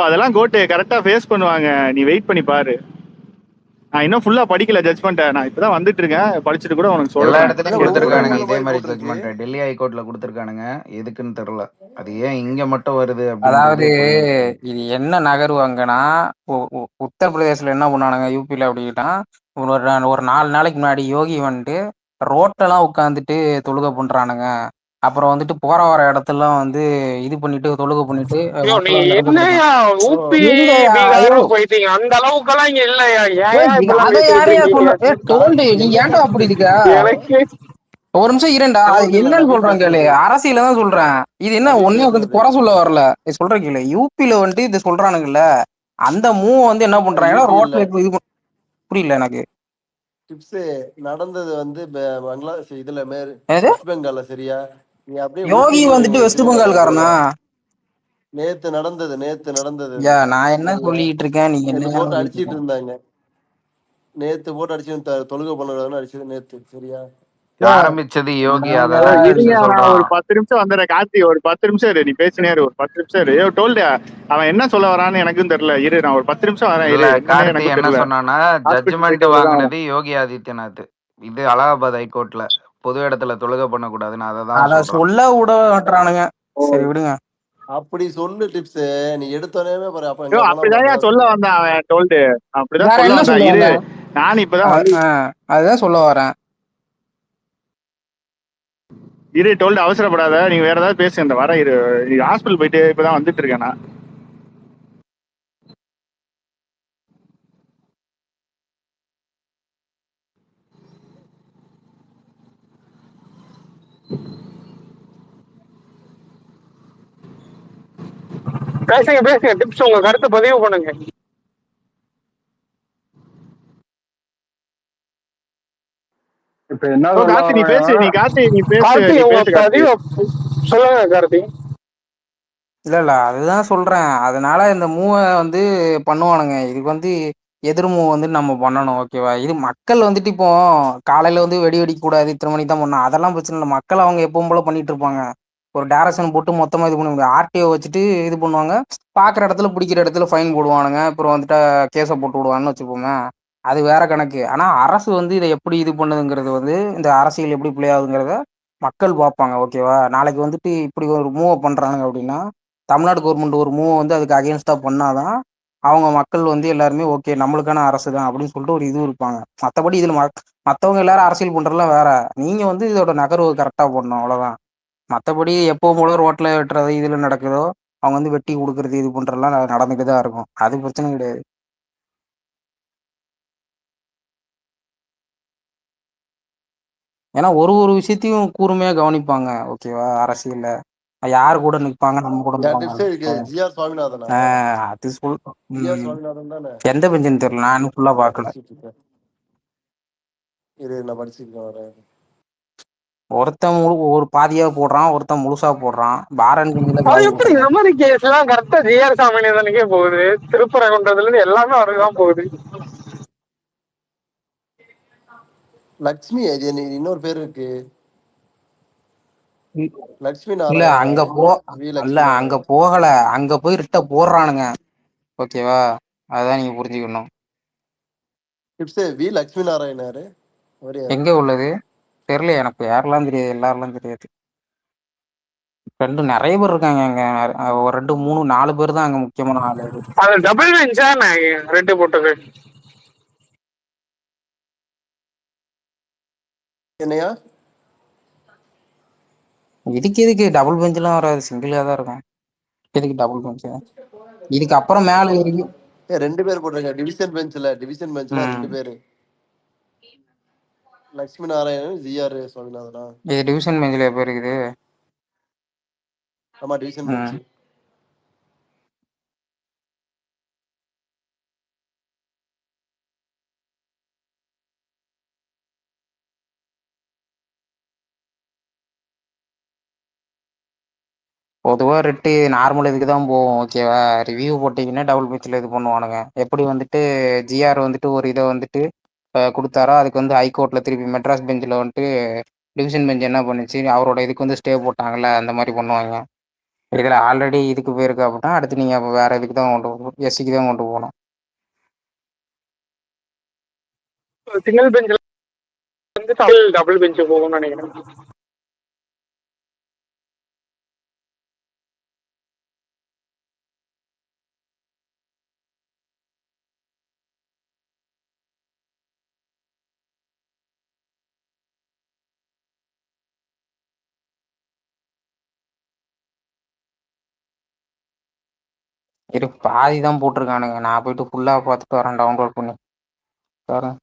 அதெல்லாம் கோட்டு கரெக்டா ஃபேஸ் பண்ணுவாங்க, நீ வெயிட் பண்ணி பாரு. நான் இன்னும் ஃபுல்லா படிக்கல ஜட்ஜ்மெண்ட், நான் இப்பதான் வந்துட்டு இருக்கேன், படிச்சுட்டு கூட உனக்கு சொல்றேன். எல்லா இடத்துலயும் கொடுத்திருக்கானுங்க இதே மாதிரி ஜட்ஜ்மெண்ட். டெல்லி ஹைகோர்ட்ல கொடுத்திருக்கானுங்க, எதுக்குன்னு தெரியல. அது ஏன் இங்க மட்டும் வருது? அதாவது இது என்ன நகருவாங்கன்னா, உத்தரப்பிரதேசல என்ன பண்ணானுங்க, யூபில அப்படின்னா ஒரு 4 நாளைக்கு முன்னாடி யோகி வந்துட்டு ரோட்டெல்லாம் உட்காந்துட்டு தொழுகை பண்றானுங்க. அப்புறம் வந்துட்டு போற வர இடத்தெல்லாம் வந்து இது பண்ணிட்டு தொழுகை பண்ணிட்டு போயிட்டீங்க. அந்த அளவுக்கு இங்க இல்லையா? நீ ஏன்டா அப்படி இருக்க? ஒரு நிமிஷம் இரண்டா, என்னன்னு சொல்றேன் கேளு. அரசியல தான் சொல்றேன். இது என்ன ஒன்னே வந்து குறை சொல்ல வரல, சொல்றேன் கேளு. யூபில வந்துட்டு இது சொல்றானுங்கல்ல, அந்த மூவ் வந்து என்ன பண்றாங்கன்னா ரோட்ல இது புரியல எனக்கு. டிப்ஸ் நடந்தது வந்து பங்களாதேஷ் இதுல என்னது வெஸ்ட் பெங்கால்ல, சரியா? நீ அப்படியே யோகி ஊட்டின்னு வந்துட்டு வெஸ்ட் திங்க் பண்ணாத, பெங்கால்காரனா? ஓகேவா? நேத்து நடந்தது யா இதுதான், நான் என்ன சரியா? சொல்லிட்டு இருக்கேன், நீங்க நேத்து என்ன போட்டு சொல்லிட்டு அடிச்சிட்டு இருக்கீங்க? இருந்தாங்க. நேத்து போட்டு அடிச்சு தொழுகை பண்ண அடிச்சது நேத்து, சரியா? ஆரம்பிச்சது யோகி, என்னங்க அததான் இருங்க, டிப்ஸ் நான் ஒரு சொல்றான். 10 நிமிஷம் வந்துடுறேன். கார்த்தி, ஒரு 10 நிமிஷம் இரு. நீ பேசினே இரு, ஒரு 10 நிமிஷம் இரு. டோல்டு அவன் என்ன சொல்ல வரான்னு எனக்கும் தெரியல. இரு, நான் ஒரு 10 நிமிஷம் வரேன். இல்ல, இரு, என்னன்னு கார்த்தி எனக்கும் என்ன தெரியல. சொன்னான்னா, ஹாஸ்பிட்டல் ஜட்ஜ்மெண்ட் போயிட்டு வந்துதான் வாங்கினது யோகி ஆதித்யநாத். இது அலகாபாத் ஹைகோர்ட்ல பொது இடத்துல தொழுகை பண்ணக்கூடாதுன்னு அதை தான் அத சொல்றான். சொல்ல விட மாட்டானுங்க. சரி விடுங்க. அப்படி சொல்லு டிப்ஸ். நீ எடுத்தோடனே பாரு, அப்ப ஐயோ, எங்க போனா அப்படிதான் அப்படிதான் சொல்ல சொல்லுவேன். வந்தான் அவன். டோல்டு அப்படிதான் வேற சொல்ல என்ன வந்தான். சொல்ல இரு, வந்த? நான் இப்பதான் வந்து அதுதான் சொல்ல வரேன். இரு. டோல்டு அவசரப்படாத, நீங்க வேற ஏதாவது பேசு. இந்த வர இரு. ஹாஸ்பிட்டல் போயிட்டு இப்பதான் வந்துட்டு இருக்கேன் நான். பேசுங்க டிப்ஸ், உங்க கருத்தை பதிவு பண்ணுங்க. இப்ப என்ன ஓ, சொல்ல கார்த்தி நீ பேசு. வராங்கன்னா, நீ பேசு. கார்த்தி, நீ உங்க பேசு கார்த்தி. பதிவை சொல்லுங்க கார்த்தி. இல்ல அதுதான் சொல்றேன். அதனால இந்த மூவை வந்து பண்ணுவானுங்க. இதுக்கு வந்து எதிர் மூவ் வந்து நம்ம பண்ணணும், ஓகேவா? இது மக்கள் வந்துட்டு இப்போ காலையில வந்து வெடி வெடிக்க கூடாது, இத்தனை மணிக்கு தான் பண்ணணும், அதெல்லாம் பிரச்சனை இல்லை. மக்கள் அவங்க எப்பவும் போல பண்ணிட்டு இருப்பாங்க. ஒரு டைரக்ஷன் போட்டு மொத்தமா இது பண்ண முடியாது. ஆர்டிஓ வச்சுட்டு இது பண்ணுவாங்க. பாக்குற இடத்துல பிடிக்கிற இடத்துல ஃபைன் போடுவானுங்க. அப்புறம் வந்துட்டு கேஸை போட்டு விடுவான்னு வச்சுப்போமே. அது வேற கணக்கு. ஆனா அரசு வந்து இதை எப்படி இது பண்ணுதுங்கிறது வந்து, இந்த அரசியல் எப்படி பிளே ஆகுதுங்கிறத மக்கள் பார்ப்பாங்க, ஓகேவா? நாளைக்கு வந்துட்டு இப்படி ஒரு மூவ் பண்றானுங்க அப்படின்னா, தமிழ்நாடு கவர்மெண்ட் ஒரு மூவ் வந்து அதுக்கு அகேன்ஸ்டா பண்ணாதான் அவங்க மக்கள் வந்து எல்லாருமே ஓகே நம்மளுக்கான அரசு தான் அப்படின்னு சொல்லிட்டு ஒரு இது இருப்பாங்க. மற்றபடி இதுல மற்றவங்க எல்லாரும் அரசியல் பண்றதுலாம் வேற. நீங்க வந்து இதோட நகர்வு கரெக்டா பண்ணணும், அவ்வளவுதான். மற்றபடி எப்பவும் போல ரோட்ல வெட்டுறது இதுல நடக்குதோ, அவங்க வந்து வெட்டி கொடுக்கறது இது பண்றதுலாம் நடந்துட்டு தான் இருக்கும். அது பிரச்சனை கிடையாது. ஏன்னா ஒரு ஒரு விஷயத்தையும் கூர்மையா கவனிப்பாங்க, ஓகேவா? அரசியல்ல யார் கூட நிற்பாங்க, நம்ம கூட என் டிப்ஸே இருக்கு. நிற்பாங்க. ஜிஆர் சுவாமிநாதனா? அது சொல். ஜிஆர் சுவாமிநாதன் தானே? எந்த பெஞ்சுன்னு தெரியல, நான் ஃபுல்லா நான் பார்க்கல. படிச்சுட்டு இருக்கேன். நான் படிச்சுட்டு வரேன். ஒருத்தன் ஒரு பாதியா போடுறான், ஒருத்தன் முழுசா போடுறான். பாரன் அது எப்படி மெமரி கேஸ் எல்லாம் கரெக்டா ஜிஆர் சாமிநாதனுக்கே போகுது? திருப்பரங்குன்றதுல இருந்து எல்லாமே அவருக்கு தான் போகுது. லக்ஷ்மி, இது இன்னொரு பேர் இருக்கு, லக்ஷ்மி இல்ல நாராயணா. அங்க வி இல்ல லக்ஷ்மி அங்க நாராயண். போகல. அங்க போய் ரிட்ட போடுறானுங்க, ஓகேவா? அதான் நீங்க புரிஞ்சுக்கணும். டிப்ஸ், வி லக்ஷ்மி நாராயணாரு அவர் யாரு? எங்க உள்ளது தெரியல எனக்கு. யாரெல்லாம் தெரியாது, எல்லாரெல்லாம் தெரியாது. நிறைய பேர் இருக்காங்க அங்க. ஒரு 2 3 4 பேர் தான் அங்க முக்கியமான ஆளு. அது டபுள் பெஞ்சா ரெட்டு போட்டது. என்னையா? இதுக்கு எதுக்கு டபுள் பெஞ்ச்லாம் வராது, சிங்கிளா தான் இருக்கும். எதுக்கு டபுள் பெஞ்ச்? இதுக்கு அப்புறம் மேல இருக்கு. 2 பேர் போட்டிருங்க. டிவிஷன் பெஞ்ச்ல 2 பேரு, லக்ஷ்மி நாராயணன், ஜிஆர் சுவாமிநாதனா. இது டிவிஷன் பெஞ்சில் எப்போ இருக்குது? ஆமா, டிவிஷன் பெஞ்ச். பொதுவாக ரெட்டு நார்மல் இதுக்கு தான் போகும், ஓகேவா? ரிவ்யூ போட்டிங்கன்னா டபுள் பெஞ்சில் இது பண்ணுவானுங்க. எப்படி வந்துட்டு ஜிஆர் வந்துட்டு ஒரு இதை வந்துட்டு கொடுத்தாரோ, அதுக்கு வந்து ஹைகோர்ட்டில் திருப்பி மெட்ராஸ் பெஞ்சில் வந்துட்டு டிவிஷன் பெஞ்ச் என்ன பண்ணுச்சு, அவரோட இதுக்கு வந்து ஸ்டே போட்டாங்கல்ல, அந்த மாதிரி பண்ணுவாங்க. இதில் ஆல்ரெடி இதுக்கு போயிருக்கு அப்படின்னா அடுத்து நீங்கள் அப்போ வேறு இதுக்கு தான் கொண்டு போகணும், எஸ்சிக்கு தான் கொண்டு போகணும். சிங்கிள் பெஞ்சில் வந்து டபுள் பெஞ்ச் போகும்னு நினைக்கிறேன். பாதி தான் போட்டிருக்கானுங்க. நான் போயிட்டு ஃபுல்லாக பார்த்துட்டு வரேன், டவுன்லோட் பண்ணி வரேன்.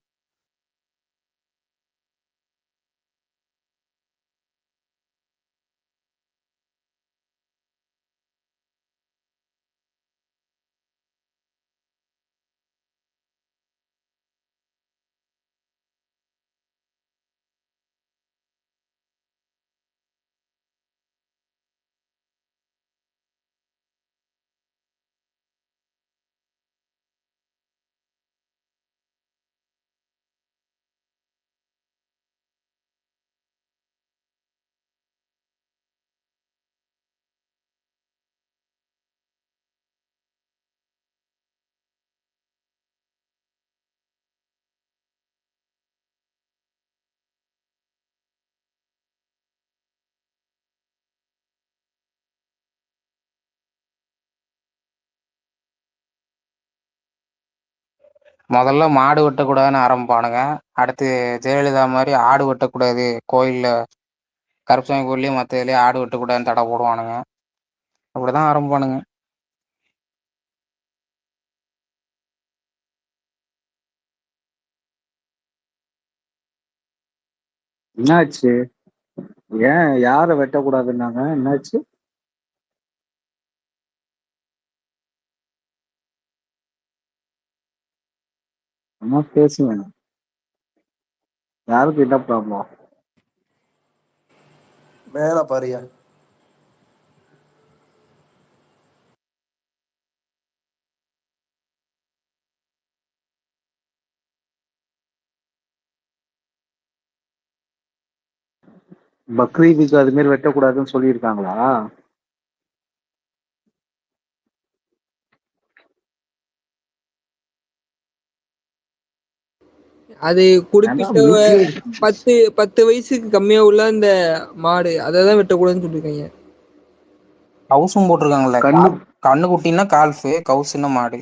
முதல்ல மாடு வெட்டக்கூடாதுன்னு ஆரம்பிப்பானுங்க. அடுத்து ஜெயலலிதா மாதிரி ஆடு வெட்டக்கூடாது, கோயில்ல கருப்பசாமி கோயிலையும் மற்ற இதுலயும் ஆடு வெட்டக்கூடாதுன்னு தடை போடுவானுங்க. அப்படிதான் ஆரம்பிப்பானுங்க. என்னாச்சு? ஏன் யார வெட்டக்கூடாதுன்னாங்க? என்னாச்சு? அம்மா பேசுங்க. யாருக்கு என்ன ப்ராப்ளம்? மேல பாரியா. பக்ரீதுக்கு அது மாதிரி வெட்டக்கூடாதுன்னு சொல்லியிருக்காங்களா? அது குறிப்பிட்ட 10 வயசுக்கு கம்மியா உள்ள அந்த மாடு அததான் வெட்டக்கூடாதுன்னு சொல்லிருக்காங்க. கவுசும் போட்டிருக்காங்கல்ல. கண்ணு கண்ணு குட்டின்னா கால்ஃபு, கவுசுன்னா மாடு,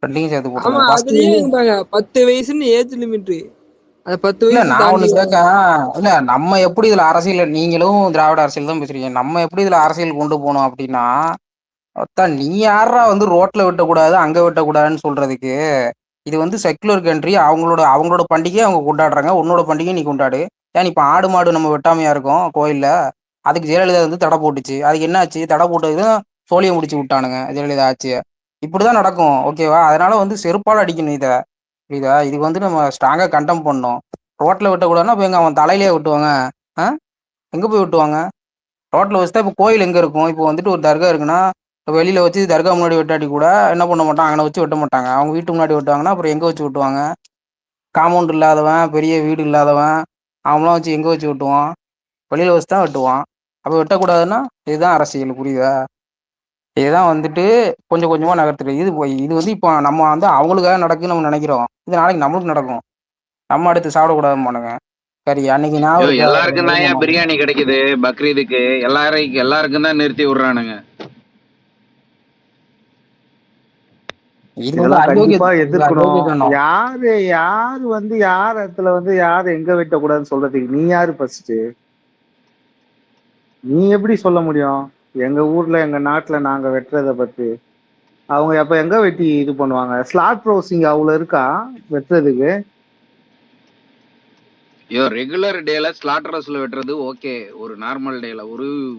ரெண்டையும் சேர்த்து ஆமா, போட்டிருக்காங்க. ஃபர்ஸ்ட் அதுலயே இருப்பாங்க 10 வயசுன்னு ஏஜ் லிமிட். அந்த 10 இல்ல வயசு நான் தாண்டி ஒண்ணு கேட்கேன். இல்ல நம்ம எப்படி இதுல அரசியல், நீங்களும் திராவிட அரசியல் தான் பேசுறீங்க, நம்ம எப்படி இதுல அரசியல் கொண்டு போனோம் அப்படின்னா, அதான் நீ யாரா வந்து ரோட்ல வெட்டக்கூடாது அங்க வெட்டக்கூடாதுன்னு சொல்றதுக்கு? இது வந்து செக்குலர் கண்ட்ரி, அவங்களோட பண்டிகையை அவங்க கொண்டாடுறாங்க, உன்னோட பண்டிகை நீ கொண்டாடு. ஏன் இப்ப ஆடு மாடு நம்ம வெட்டாமையா இருக்கோம் கோயில்ல? அதுக்கு ஜெயலலிதா வந்து தடை போட்டுச்சு. அதுக்கு என்ன ஆச்சு? தடை போட்டதுக்கு சோழியை முடிச்சு விட்டானுங்க ஜெயலலிதா ஆட்சியை. இப்படிதான் நடக்கும், ஓகேவா? அதனால வந்து செருப்பால் அடிக்கணும் இதை. புரியுதா? இதுக்கு வந்து நம்ம ஸ்ட்ராங்கா கண்டெம் பண்ணோம். ரோட்ல வெட்டக்கூடாதுன்னா இப்போ எங்க அவன் தலையிலேயே வெட்டுவாங்க? ஆ, எங்க போய் வெட்டுவாங்க? ரோட்ல வச்சுட்டா இப்போ கோயில் எங்க இருக்கும்? இப்போ வந்துட்டு ஒரு தர்கா இருக்குன்னா வெளியில வச்சு தர்கா முன்னாடி வெட்டாட்டி கூட என்ன பண்ண மாட்டாங்க, அங்கே வச்சு வெட்ட மாட்டாங்க. அவங்க வீட்டு முன்னாடி வெட்டுவாங்கன்னா அப்புறம் எங்க வச்சு வெட்டுவாங்க? காம்பவுண்ட் இல்லாதவன், பெரிய வீடு இல்லாதவன், அவங்களாம் வச்சு எங்க வச்சு வெட்டுவான்? வெளியில வச்சு தான் வெட்டுவான். அப்போ வெட்டக்கூடாதுன்னா இதுதான் அரசியல், புரியுதா? இதுதான் வந்துட்டு கொஞ்சம் கொஞ்சமா நகர்த்துறது. இது வந்து இப்போ நம்ம வந்து அவங்களுக்காக நடக்குன்னு நம்ம நினைக்கிறோம், இது நாளைக்கு நம்மளுக்கு நடக்கும். நம்ம அடுத்து சாப்பிடக்கூடாதுன்னு சரி. அன்னைக்கு ஞாபகம் ஐயோ, இருக்கா? எல்லாருக்கும் தான் ஏன் பிரியாணி கிடைக்குது பக்ரீதுக்கு? எல்லாருக்கும் தான் நிறுத்தி விடுறானுங்க. இது வந்து இதெல்லாம் கண்டிப்பா எதிர்க்கணும். அயோக்கியத்தனம். யாரு வந்து யார் இடத்துல வந்து யாரு எங்க வெட்டக்கூடாதுன்னு சொல்றதுக்கு நீ யாரு ஃபர்ஸ்ட்? நீ எப்படி சொல்ல முடியும்? எங்க ஊர்ல எங்க நாட்டுல நாங்க வெட்டுறத பத்தி அவங்க எப்ப எங்க வெட்டி இது பண்ணுவாங்க? ஸ்லாட் ப்ரோசிங் அவ்வளவு இருக்கா வெட்டுறதுக்கு? ஐயோ, ரெகுலர் டேல ஸ்லாட்டர் ஹவுஸ்ல வெட்டுறது ஓகே. ஒரு நார்மல் டேல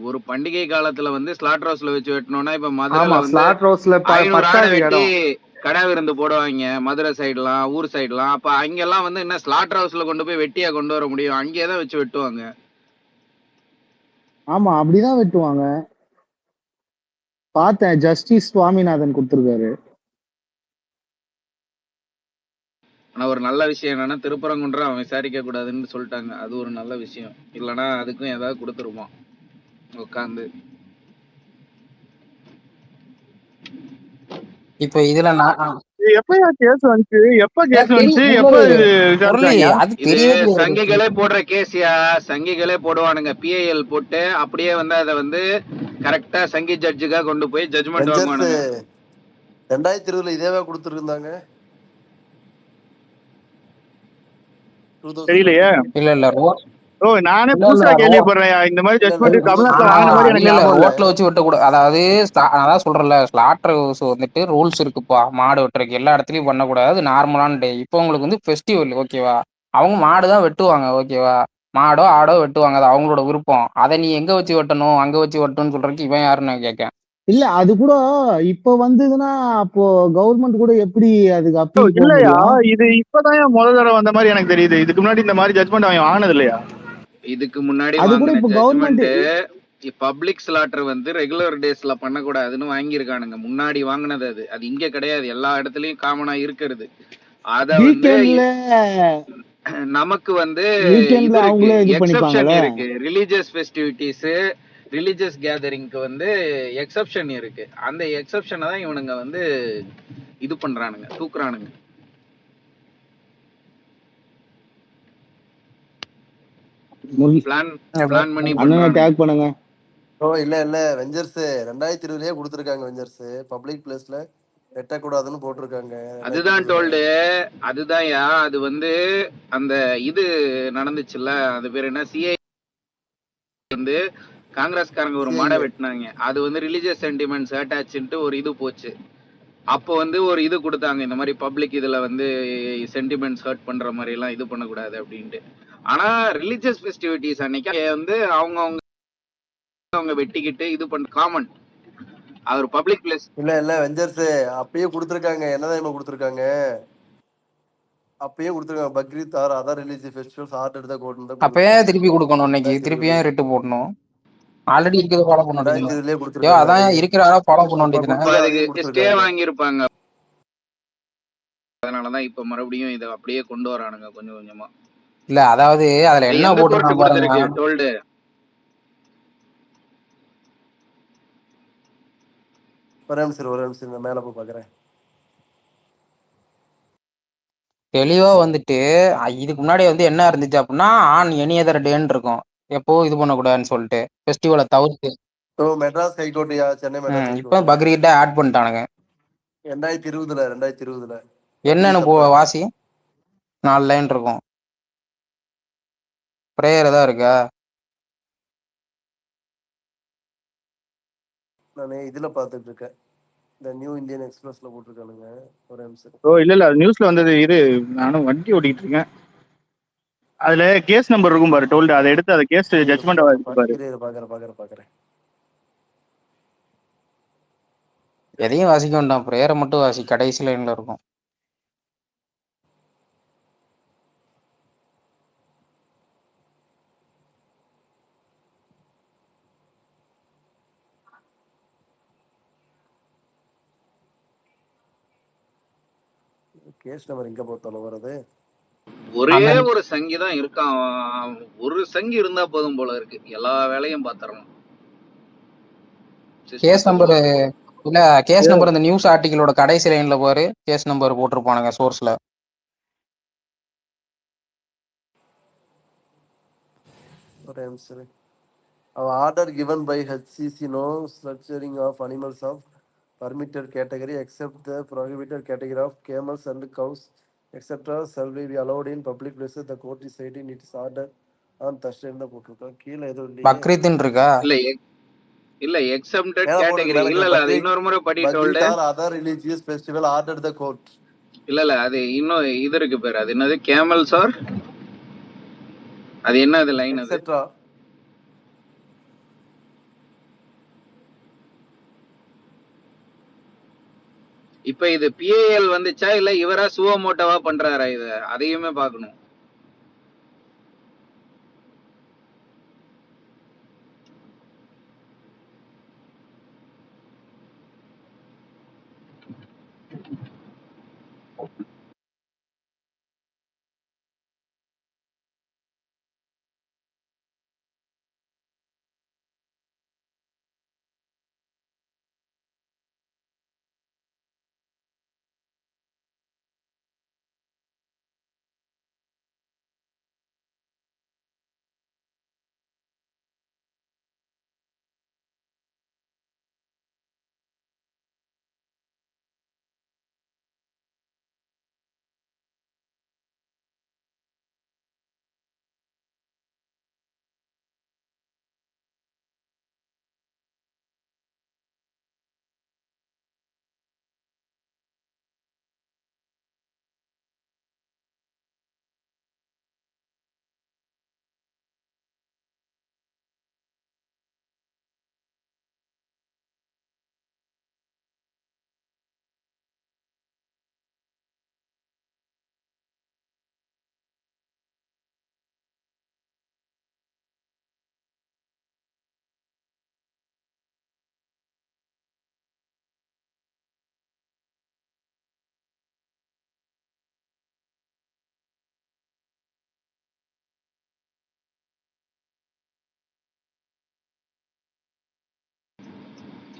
ஒரு பண்டிகை காலத்துல வந்து ஸ்லாட்டர் ஹவுஸ்ல வச்சு வெட்டணும்னா, இப்ப மதுரையில வந்து ஸ்லாட் ரோஸ்ல 500 ஆடை பத்தாது வெட்டி இடம். கடை விருந்து போடுவாங்க. மதுரை சைடுலாம், ஊர் சைடுலாம். அப்ப அங்கெல்லாம் வந்து என்ன ஸ்லாட்டர் ஹவுஸ்ல கொண்டு போய் வெட்டியா கொண்டு வர முடியும்? அங்கேயே தான் வச்சு வெட்டுவாங்க. ஆமா, அப்படிதான் வெட்டுவாங்க. பார்த்தேன், ஜஸ்டிஸ் சுவாமிநாதன் கொடுத்திருக்காரு. ஆனா ஒரு நல்ல விஷயம் என்னன்னா, திருப்பரங்குன்றம் அவன் விசாரிக்க கூடாதுன்னு சொல்லிட்டாங்க. அது ஒரு நல்ல விஷயம். இல்லைன்னா அதுக்கும் ஏதாவது கொடுத்துருப்பான் உட்காந்து. இப்ப இதுல எப்பயா கேஸ் வந்துச்சு? எப்ப கேஸ் வந்துச்சு? எப்ப இது விசாரிச்சாங்க? அது இது தெரியவே சங்கிகளே போடுற கேஸ்யா. சங்கிகளே போடுவானுங்க. பிஐஎல் போட்டு அப்படியே வந்து அதை வந்து கரெக்டா சங்கி ஜட்ஜுக்கா கொண்டு போய் ஜட்ஜ்மெண்ட் வாங்குவானுங்க. 2020 இதேவே கொடுத்துருந்தாங்க. தெரியலையே. இல்ல ஓ, நானே புதுசா கேள்விப்படுறேன் இந்த மாதிரி ஜட்மெண்ட் தமிழ்நாட்டுல வாங்கின மாதிரி எனக்கு ஞாபகம் இல்ல. ரோட்ல வச்சு வெட்டக்கூடாது. அதாவது அதான் சொல்றேன்ல, ஸ்லாட்டர் ஹவுஸ் வந்துட்டு ரூல்ஸ் இருக்குப்பா. மாடு வெட்டுறதுக்கு எல்லா இடத்துலயும் பண்ணக்கூடாது, அது நார்மலான டே. இப்போ உங்களுக்கு வந்து ஃபெஸ்டிவல், ஓகேவா? அவங்க மாடு தான் வெட்டுவாங்க, ஓகேவா? மாடோ ஆடோ வெட்டுவாங்க, அது அவங்களோட விருப்பம். அதை நீ எங்க வச்சு வெட்டணும் அங்க வச்சு வெட்டணும்னு சொல்றதுக்கு இவன் யாருன்னு நான் கேட்கேன். இல்ல, அது கூட இப்ப வந்ததுன்னா அப்போ கவர்மெண்ட் கூட எப்படி அதுக்கு அப்பீல் போக இல்லையா? முடியும்? இது இப்பதான் முதல் தடவை வந்த மாதிரி எனக்கு தெரியுது. இதுக்கு முன்னாடி இந்த மாதிரி ஜட்மெண்ட் அவன் வாங்கினது இல்லையா? இதுக்கு முன்னாடி அது கூட இப்ப கவர்மெண்ட் பப்ளிக் ஸ்லாட்டர் வந்து ரெகுலர் டேஸ்ல பண்ணக்கூடாதுன்னு வாங்கியிருக்கானுங்க. முன்னாடி வாங்கினது அது இங்க கிடையாது. எல்லா இடத்துலயும் காமனா இருக்கிறது. அத வந்து நமக்கு வந்து எக்ஸெப்ஷன் இருக்கு. ரிலீஜியஸ் ஃபெஸ்டிவிட்டிஸ், ரிலீஜியஸ் கேதரிங்க்கு வந்து எக்ஸெப்ஷன் இருக்கு. அந்த எக்ஸெப்ஷனை தான் இவனுங்க வந்து இது பண்றானுங்க, தூக்குறானுங்க. பிளான் பண்ணி டேக் பண்ணுங்க. ஓ இல்ல வெஞ்சர்ஸ் 2020 கொடுத்திருக்காங்க. வெஞ்சர்ஸ் பப்ளிக் பிளேஸ்ல வெட்டக்கூடாதுன்னு போட்டிருக்காங்க அதுதான் 2020. டோல்டு. அதுதான்யா, அது வந்து அந்த இது நடந்துச்சுல்ல, அது பேர் என்ன, சிஐ வந்து காங்கிரஸ்காரங்க ஒரு மாடை CIA. வெட்டினாங்க. அது வந்து ரிலீஜியஸ் சென்டிமெண்ட்ஸ் அட்டாச்சுன்ட்டு ஒரு இது போச்சு. அப்போ வந்து ஒரு இது கொடுத்தாங்க, இந்த மாதிரி பப்ளிக் இதுல வந்து சென்டிமெண்ட்ஸ் ஹர்ட் பண்ற மாதிரி எல்லாம் இது பண்ணக்கூடாது அப்படின்ட்டு. ஆனா ரிலீஜியஸ் ஃபெஸ்டிவிட்டிஸ் அன்னைக்கு வந்து அவங்க வெட்டிக்கிட்டு இது பண்ண காமன். அவர் பப்ளிக் பிளேஸ் இல்ல வெஞ்சர்ஸ் அப்பயே கொடுத்துருக்காங்க. என்னதான் கொடுத்துருக்காங்க, அப்பயே கொடுத்துருக்காங்க. Bakrid or other religious festivals order தான் கோட் தான் அப்பயே கொடுத்துருக்காங்க. திருப்பி கொடுக்கணும் இன்னைக்கு, திருப்பியும் ரிட்டு போடணும். ஆல்ரெடி இருக்கிறத ஃபாலோ பண்ண வேண்டியது. 2020 ஐயோ கொடுத்துருக்காங்க. அதான் அதையே இருக்கிற ஃபாலோ பண்ண வேண்டியதுனே. இப்ப அதுக்கு அதையும் ஸ்டே கொடுத்துருக்காங்க. வாங்கியிருப்பாங்க. அதனாலதான் இப்ப மறுபடியும் இதை அப்படியே கொண்டு வரானுங்க கொஞ்சம் கொஞ்சமா. இல்ல அதாவது அதுல இது என்ன எந்த கோர்ட் போட்டிருக்கான் பாருங்க. கொடுத்துருக்கு டோல்டு? ஒரு நிமிஷம் இந்த மேல போய் பாக்குறேன். தெளிவா வந்துட்டு இதுக்கு முன்னாடி வந்து என்ன இருந்துச்சு அப்படின்னா ஆன் எனி அதர் டேன்னு இருக்கும், எப்போ இது பண்ணக்கூடாதுன்னு சொல்லிட்டு ஃபெஸ்டிவலை தவிர்த்து. மெட்ராஸ் ஹைகோர்ட்யா, சென்னை மெட்ராஸ் இப்போ ஹைகோர்ட் பக்ரீட்டை ஆட் பண்ணிட்டானுங்க. 2020 என்னன்னு வாசி 4 லைன் இருக்கும். ப்ரேயர் ஏதாவது இருக்கா? நான் இதுல பாத்துட்டு இருக்கேன், இந்த நியூ இந்தியன் எக்ஸ்பிரஸ்ல போட்டிருக்கானுங்க. ஒரு நிமிஷம். இல்ல அது நியூஸ்ல வந்தது. இரு, நானும் வண்டி ஓட்டிட்டு இருக்கேன். அதுல கேஸ் நம்பர் இருக்கும் பாரு டோல்டு, அதை எடுத்து அதை கேஸ் ஜட்ஜ்மெண்ட் பாக்குறேன். எதையும் வாசிக்க வேண்டாம், ப்ரேயரை மட்டும் வாசி, கடைசி லைன்ல இருக்கும். கேஸ் நம்பர் எங்க போத்தாலும் வருது. ஒரே ஒரு சங்கி தான் இருக்கான். ஒரு சங்கி இருந்தா போதும் போல இருக்கு, எல்லா வேலையும் பாத்துறோம். கேஸ் நம்பர் இல்ல, கேஸ் நம்பர் இந்த நியூஸ் ஆர்டிகிளோட கடைசி லைன்ல பாரு, கேஸ் நம்பர் போட்டிருப்பானுங்க சோர்ஸ்ல. ஒரு நிமிஷம். Order given by HCC, no slaughtering of animals of permitted category except the prohibited category of camels and cows etc. shall be allowed in public places. The court is citing its order on Thursday. போட்டிருக்கோம். கீழே ஏதோ இல்லையே. பக்ரீத்னு இருக்கா? இல்ல exempted category. இல்ல அது இன்னொரு முறை படி told. Other religious festival order the court. இல்ல அது இன்னும் இது இருக்கு பேர், அது என்னது, கேமல்ஸ் ஆர் அது என்னது லைன் அது? எக்ஸெட்ரா. இப்ப இது பிஏஎல் வந்துச்சா இல்ல இவரா சுவமோட்டோவா பண்றாரா இத, அதையுமே பாக்கணும்.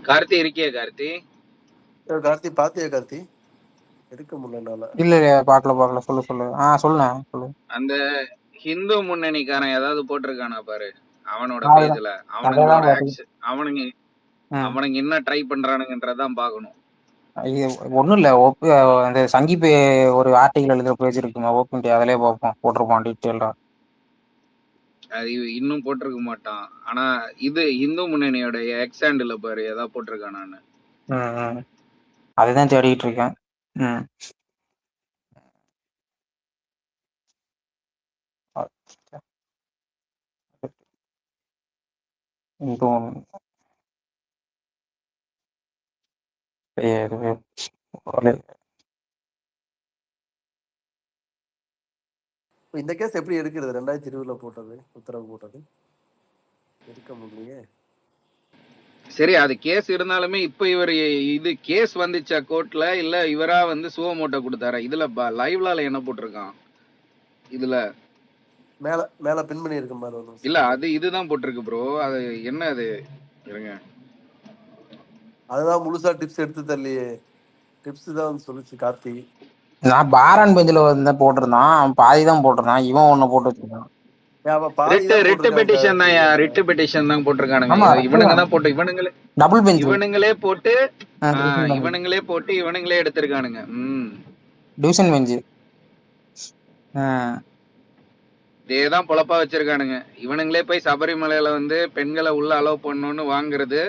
கார்த்தி இருக்கியா? கார்த்தி பாத்தியா? கார்த்தி எடுக்க முடியல. இல்ல பாக்கல. சொல்லு சொல்லு. அந்த ஹிந்து முன்னணிக்காரன் ஏதாவது போட்டிருக்கானா பாரு அவனோட பேஜ்ல. அவனுங்க என்ன ட்ரை பண்றானுங்கன்றதான் பாக்கணும். இது ஒன்றும் இல்லை. அந்த சங்கி ஒரு ஆர்டிகல் எழுதுற பேஜ் இருக்குமா, ஓப்பன் அதிலே பார்ப்போம், போட்டிருப்பான் டீட்டெயிலாக. அது இன்னும் போட்டிருக்க மாட்டான். ஆனா இது இந்து முன்னணியோட எக்ஸ் ஹேண்டில் பாரு ஏதாவது போட்டிருக்கான். நான் அதுதான் தேடிட்டு இருக்கேன். ம் இது ஒண்ணு. இந்த கேஸ் எப்படி எடுக்கிறது? 2020 போட்டது, உத்தரவு போட்டது எடுக்க முடியலையே. சரி, அது கேஸ் இருந்தாலுமே இப்ப இவர் இது கேஸ் வந்துச்சா கோர்ட்ல, இல்ல இவரா வந்து சுவமோட்டோ கொடுத்தாரா? இதுல லைவ்லால என்ன போட்டிருக்கான்? இதுல மேல மேல பின் பண்ணி இருக்கும் பாரு ஒரு இல்ல, அது இதுதான் போட்டிருக்கு ப்ரோ. அது என்ன அது இருங்க, அதுதான் முழுசா டிப்ஸ் எடுத்து தரலையே. டிப்ஸ் தான் வந்து சொல்லுச்சு கார்த்தி. நான் பாரான் பெஞ்சில் வந்து போட்டிருந்தான், பாதி தான் போட்டிருந்தான். இவன் ஒண்ணு போட்டு வச்சிருக்கான். ரிட் பெட்டிஷன் தான், ரிட் பெட்டிஷன் தான் போட்டிருக்கானுங்க. ஆமா, இவனுங்க தான் போட்டு டபுள் பெஞ்ச், இவனுங்களே போட்டு இவனுங்களே எடுத்திருக்கானுங்க. Division bench. இதேதான் பொழப்பா வச்சிருக்கானுங்க. இவனுங்களே போய் சபரிமலையில வந்து பெண்களை உள்ள அலோவ் பண்ணணும்னு வாங்குறது,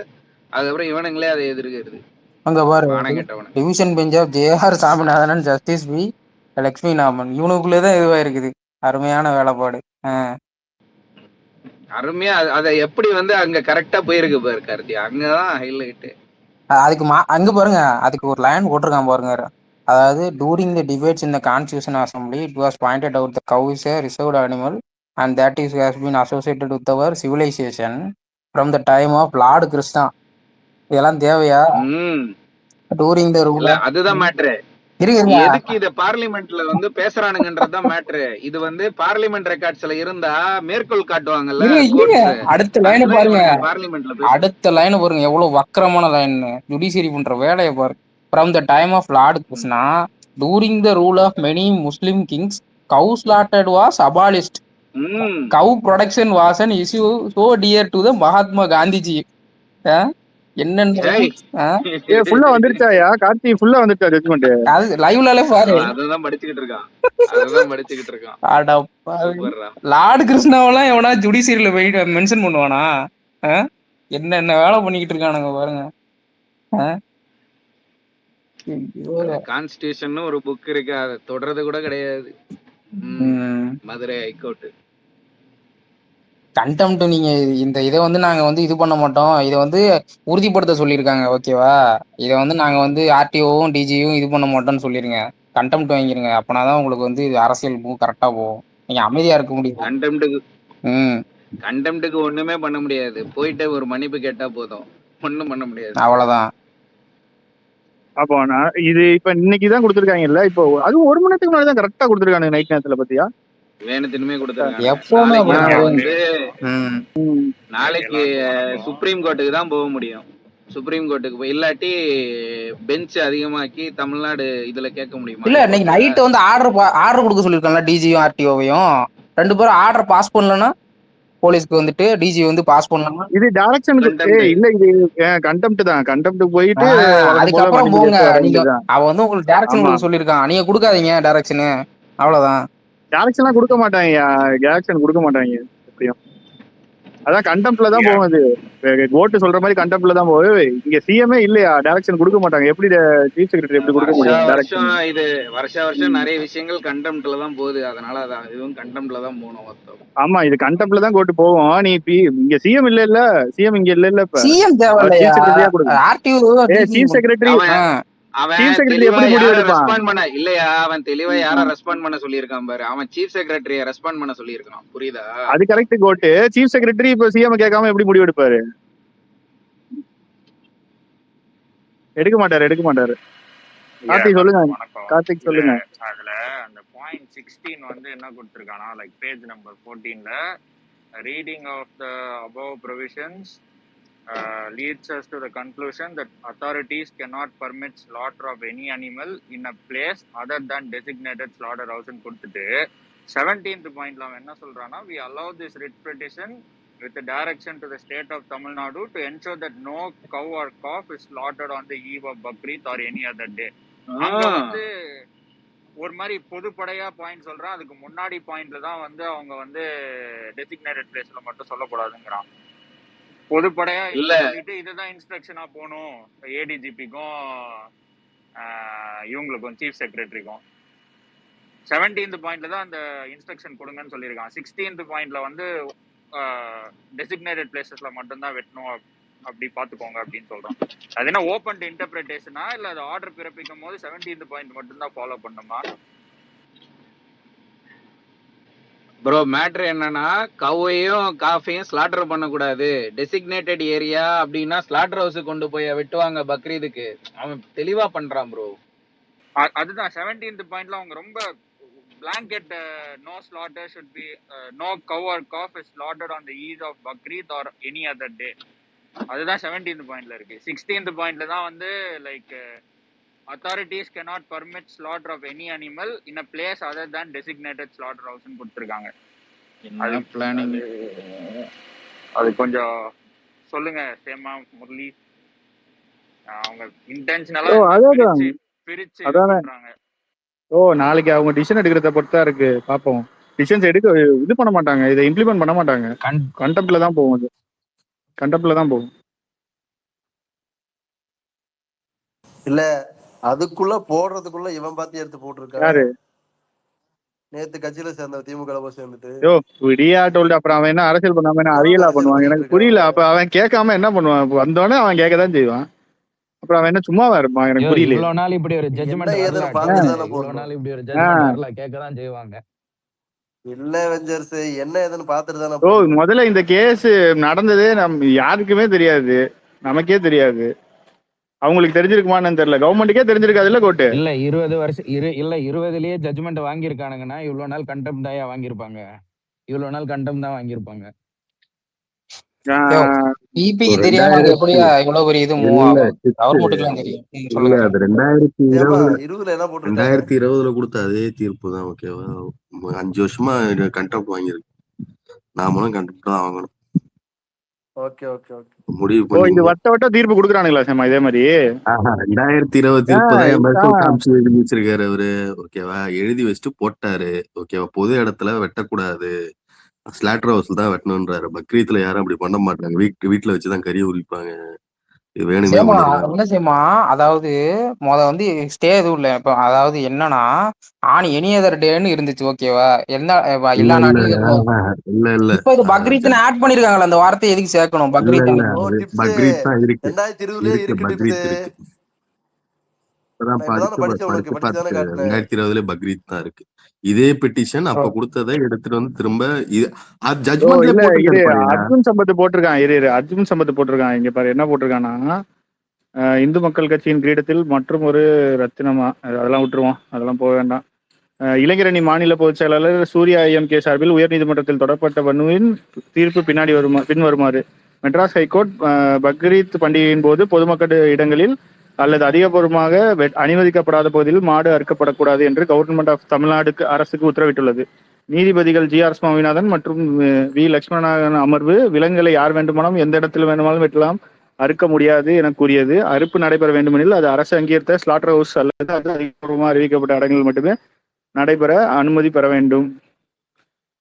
அதுக்கப்புறம் இவனுங்களே அதை எதிர்க்கிறது. அங்க பாரு, மானங்கெட்டவனு. Division bench of J R. Swaminathan, justice P. Lakshmi நாமன், இவனுக்குள்ளேதான் இதுவா இருக்குது. அருமையான வேலைப்பாடு. அருமையா அதை எப்படி வந்து அங்க கரெக்டா போயிருக்கு பாரு கார்த்தி, அங்கதான் ஹைலைட். அதுக்கு அங்க பாருங்க, அதுக்கு ஒரு லைன் போட்டிருக்கான் பாருங்க. அதாவது during the debates in the constitution assembly it was pointed out the cow is a reserved animal and that is has been associated with our civilization from the time of Lord Krishna. இதெல்லாம் தேவையா? During the rule, அதுதான் matter. எதுக்கு இத பார்லிமெண்ட்ல வந்து பேசுறானுங்கன்றதுதான் matter. இது வந்து parliament ரெக்கார்ட்ஸ்ல இருந்தா மேற்கோள் காட்டுவாங்கல்ல. அடுத்த லைன் பாருங்க, பார்லிமெண்ட்ல அடுத்த லைன் பாருங்க, எவ்வளவு வக்கரமான லைன். ஜுடிஷியரி பண்ற வேலையை பாரு. From the time of Lord Krishna, during the rule of many Muslim kings, cow slaughter was abolished. Cow production was an issue so dear to the Mahatma Gandhiji. என்னன்னு ஃபுல்லா வந்துருச்சாயா கார்த்தி? ஃபுல்லா வந்துருச்சா judgement? அது லைவ்ல பாரு, அதுதான் படிச்சுக்கிட்டு இருக்கான். லார்டு கிருஷ்ணாவெல்லாம் எவனா ஜுடிஷியரியில போயிட்டு மென்ஷன் பண்ணுவானா? என்னென்ன வேலை பண்ணிக்கிட்டு இருக்கானுங்க பாருங்க. கான்ஸ்டிடியூஷன் ஒரு புக் இருக்கு, அதை தொடர்றது கூட கிடையாது. Madurai high court contempt. நீங்க இந்த இதை வந்து நாங்க வந்து இது பண்ண மாட்டோம், இதை வந்து உறுதிப்படுத்த சொல்லியிருக்காங்க. ஓகேவா? இதை வந்து நாங்க வந்து ஆர்டிஓவும் டிஜியும் இது பண்ண மாட்டோம்னு சொல்லிருங்க. கண்டெம்ட் வாங்கிருங்க. அப்பனாதான் உங்களுக்கு வந்து அரசியல் கரெக்டா போகும். நீங்க அமைதியா இருக்க முடியும். கண்டெம்ட்டுக்கு ஒண்ணுமே பண்ண முடியாது. போயிட்டு ஒரு மன்னிப்பு கேட்டா போதும், ஒண்ணும் பண்ண முடியாது. அவ்வளவுதான். அப்போ இது இப்ப இன்னைக்குதான் கொடுத்துருக்காங்கல்ல. இப்போ அது 1 மணி நேரத்துக்கு முன்னாடி தான் கரெக்டா கொடுத்துருக்காங்க நைட் நேரத்துல பத்தியா? வேணுத்துமே கொடுத்துருக்காங்க. நாளைக்கு சுப்ரீம் கோர்ட்டுக்கு தான் போக முடியும். சுப்ரீம் கோர்ட்டுக்கு போய் இல்லாட்டி பெஞ்ச் அதிகமாக்கி தமிழ்நாடு இதுல கேட்க முடியுமா? இல்ல, இன்னைக்கு நைட் வந்து ஆர்டர் கொடுக்க சொல்லிருக்காங்க டிஜியும் ஆர்டிஓவையும். 2 பேரும் ஆர்டர் பாஸ் பண்ணலன்னா போலீஸ்க்கு வந்துட்டு டிஜி வந்து பாஸ் பண்ணலாம். இது டைரக்ஷனுக்கு இல்ல, இது கண்டெம்ட் தான். கண்டெம்ட் போயிட்டு அதுக்கப்புறம் போங்க. நீங்க அவ வந்து உங்களுக்கு டைரக்ஷன் கொடுக்க சொல்லிருக்கான், நீங்க கொடுக்காதீங்க டைரக்ஷன். அவ்வளவுதான். டைரக்ஷன்லாம் கொடுக்க மாட்டாங்க, டைரக்ஷன் கொடுக்க மாட்டாங்க எப்படியும். அதான் கண்டெம்ட்ல தான் போகும். அது கோர்ட்டு சொல்ற மாதிரி கண்டெம்ட்ல தான் போகும். இங்க சிஎம்ஏ இல்லையா, டைரக்ஷன் கொடுக்க மாட்டாங்க. எப்படி சீஃப் செக்ரட்டரி எப்படி கொடுக்க முடியும் டைரக்ஷன்? இது வருஷம் நிறைய விஷயங்கள் கண்டெம்ட்ல தான் போகுது. அதனால இதுவும் கண்டெம்ட்ல தான் போகணும். ஆமா, இது கண்டெம்ட்ல தான் கோர்ட்டு போகும். நீ இங்க சிஎம் இல்ல, சிஎம் இங்க இல்ல. இப்ப சிஎம் சீஃப் செக்ரட்டரியா கொடுங்க. சீஃப் செக்ரட்டரி அவன் தெளிவா யார ரெஸ்பாண்ட் பண்ண இல்லையா? அவன் தெளிவா யார ரெஸ்பாண்ட் பண்ண சொல்லியிருக்கான் பாரு. அவன் சீஃப் செக்ரட்டரிய ரெஸ்பாண்ட் பண்ண சொல்லியிருக்கான். புரியுதா? அது கரெக்ட். கோர்ட் சீஃப் செக்ரட்டரி இப்ப சிஎம் கேட்காம எப்படி முடிவு எடுப்பாரு? எடுக்க மாட்டாரு. கார்த்திக் சொல்லுங்க. கார்த்திக் சொல்லுங்க. அதுல அந்த பாயிண்ட் 16 வந்து என்ன கொடுத்திருக்கானா, லைக் பேஜ் நம்பர் 14ல reading of the above provisions leads us to the conclusion that authorities cannot permit slaughter of any animal in a place other than designated slaughterhouse ன்னு கொடுத்துட்டு 17th பாயிண்ட்ல அவன் என்ன சொல்றானா, we allow this writ petition with the direction to the state of Tamil Nadu to ensure that no cow or calf is slaughtered on the eve of Bakrid or any other day. அங்க வந்து ஒரு மாதிரி பொதுப்படையா point சொல்றான். அதுக்கு முன்னாடி பாயிண்ட்ல தான் வந்து அவங்க வந்து டெசிக்னேட்டட் பிளேஸ்ல மட்டும் சொல்லக்கூடாதுங்கிறான். பொதுப்படையா சொல்லிட்டு இதுதான் இன்ஸ்ட்ரக்ஷனா போகணும் ஏடிஜிபிக்கும் இவங்களுக்கும் சீஃப் செக்ரட்டரிக்கும். 17th பாயிண்ட்ல தான் அந்த இன்ஸ்ட்ரக்ஷன் கொடுங்கன்னு சொல்லியிருக்கான். 16th பாயிண்ட்ல வந்து டெசிக்னேட்டட் பிளேசஸ்ல மட்டும்தான் வெட்டணும் அப்படி பாத்துக்கோங்க அப்படின்னு சொல்றோம். அது என்ன ஓபன் டு இன்டர்பிரேஷனா இல்ல அது ஆர்டர் பிறப்பிக்கும் போது 17th பாயிண்ட் மட்டும் தான் ஃபாலோ பண்ணுமா? ப்ரோ மேட்ரு என்னன்னா கவ்வையும் காஃபையும் ஸ்லாட்டர் பண்ணக்கூடாது. டெசிக்னேட்டட் ஏரியா அப்படின்னா ஸ்லாட்டர் ஹவுஸ் கொண்டு போய் வெட்டுவாங்க பக்ரீதுக்கு. அவன் தெளிவா பண்றான் ப்ரோ. அதுதான் 17th பாயிண்ட்ல அவங்க ரொம்ப blanket no slaughter should be no cow or calf is slaughtered on the eve of Bakrid or any other day. அதுதான் 17th பாயிண்ட்ல இருக்கு. 16th பாயிண்ட்ல தான் வந்து like authorities cannot permit slaughter of any animal in a place other than designated slaughter house ன்னு கொடுத்திருக்காங்க. அது planning. அது கொஞ்சம் சொல்லுங்க சேமா முரளி. அவங்க இன்டென்ஷனலா பிரிச்சு பண்றாங்க. நாளைக்கு அவங்க டிசிஷன் எடுக்கிறத பொறுத்தா இருக்கு. பாப்போம். டிசிஷன்ஸ் எடுக்க இது பண்ண மாட்டாங்க, இதை இம்ப்ளிமெண்ட் பண்ண மாட்டாங்க. கண்டெம்ப்ட்ல தான் போகும். அது கண்டெம்ப்ட்ல தான் போகும். இல்ல அதுக்குள்ள போடுறதுக்குள்ள இவன் பாத்தி எடுத்து போட்டுருக்காரு. யாரு? நேத்து கட்சியில சேர்ந்த திமுக சேர்ந்துட்டு விடியா டோல்டு. அப்புறம் அவன் என்ன அரசியல் பண்ணாம என்ன அரியலா பண்ணுவான்? எனக்கு புரியல. அப்ப அவன் கேட்காம என்ன பண்ணுவான்? வந்தோடனே அவன் கேட்கதான் செய்வான். அப்புறம் அவன் என்ன சும்மாவா இருப்பான்? எனக்கு புரியல. இவ்வளவு நாள் இப்படி ஒரு ஜட்ஜ்மென்ட் வரல, கேட்கதான் செய்வாங்க. இல்ல வெஞ்சர்ஸ் என்ன ஏதுன்னு பாத்துட்டு தானே. முதல்ல இந்த கேஸ் நடந்ததே யாருக்குமே தெரியாது, நமக்கே தெரியாது. அவங்களுக்கு தெரிஞ்சிருக்குமான்னு தெரியல, கவர்மெண்ட்டுக்கே தெரிஞ்சிருக்காது. இல்ல கோர்ட்டு இல்ல 20 வருஷம் இல்ல 20லயே ஜட்ஜ்மெண்ட் வாங்கியிருக்கானுங்கன்னா இவ்வளவு நாள் கண்டெம்ட் ஆயா வாங்கியிருப்பாங்க. இவ்வளவு நாள் கண்டெம்ட் தான் வாங்கியிருப்பாங்க. பிபிக்கு தெரியாம அது எப்படியா இவ்வளவு பெரிய இது மூவ் ஆகும்? கவர்மெண்ட்டுக்குலாம் தெரியும். சொல்லுங்க. அது 2020 கொடுத்த அதே தீர்ப்பு தான். ஓகேவா? 5 வருஷமா கண்டெம்ட் வாங்கியிருக்கு. நாமளும் கண்டெம்ட் தான் வாங்கணும். Okay okay okay. முடிவு இது பண்ணி வட்ட தீர்ப்பு கொடுக்குறானுங்களா சேமா? இதே மாதிரி 2020 தீர்ப்பு தான் காமிச்சு எழுதி வச்சிருக்காரு அவரு. ஓகேவா? எழுதி வச்சுட்டு போட்டாரு. ஓகேவா? பொது இடத்துல வெட்டக்கூடாது, ஸ்லாட்டர் ஹவுஸ்ல தான் வெட்டணும்ன்றாரு. பக்ரீத்ல யாரும் அப்படி பண்ண மாட்டாங்க. வீட்டுல வச்சுதான் கறி உரிப்பாங்க. இது வேணுமே என்ன செய்யுமா? அதாவது வந்து ஸ்டே எதுவும் இல்ல. இப்ப அதாவது என்னன்னா எனி அதர் டேன்னு இருந்துச்சு. ஓகேவா? எல்லா நாட்களும் இல்ல இல்ல இப்ப இது பக்ரீத்னு ஆட் பண்ணிருக்காங்களா? அந்த வார்த்தை எதுக்கு சேர்க்கணும்? பக்ரீத் பக்ரீத் தான் இருக்கு. 2020 இருக்கு. பக்ரீத் இருக்கு. 2020 பக்ரீத் தான் இருக்கு. இதே பெட்டிஷன் அப்ப கொடுத்ததை எடுத்துட்டு வந்து திரும்ப அர்ஜுன் சம்பத் போட்டிருக்கான். அர்ஜுன் சம்பத் போட்டிருக்கான். இங்க பாரு என்ன போட்டிருக்கான்னா, இந்து மக்கள் கட்சியின் கிரீடத்தில் மற்றும் ஒரு ரத்தினமா, அதெல்லாம் விட்டுருவோம், அதெல்லாம் போக வேண்டாம். இளைஞரணி மாநில பொதுச் செயலாளர் சூர்யா IMK சார்பில் உயர்நீதிமன்றத்தில் தொடரப்பட்ட மனுவின் தீர்ப்பு பின்வருமாறு. மெட்ராஸ் ஹைகோர்ட் பக்ரீத் பண்டிகையின் போது பொதுமக்கள் இடங்களில் அல்லது அதிகபூர்வமாக அனுமதிக்கப்படாத பகுதியில் மாடு அறுக்கப்படக்கூடாது என்று கவர்மெண்ட் ஆஃப் தமிழ்நாடு அரசுக்கு உத்தரவிட்டுள்ளது. நீதிபதிகள் GR சுவாமிநாதன் மற்றும் V லட்சுமணன் அமர்வு விலங்குகளை யார் வேண்டுமானாலும் எந்த இடத்தில் வேண்டுமானாலும் வெட்டலாம், அறுக்க முடியாது என கூறியது. அறுப்பு நடைபெற வேண்டுமெனில் அது அரசு அங்கீகரித்த ஸ்லாட்டர் ஹவுஸ் அல்லது அது அதிகபூர்வமாக அறிவிக்கப்பட்ட இடங்களில் மட்டுமே நடைபெற அனுமதி பெற வேண்டும்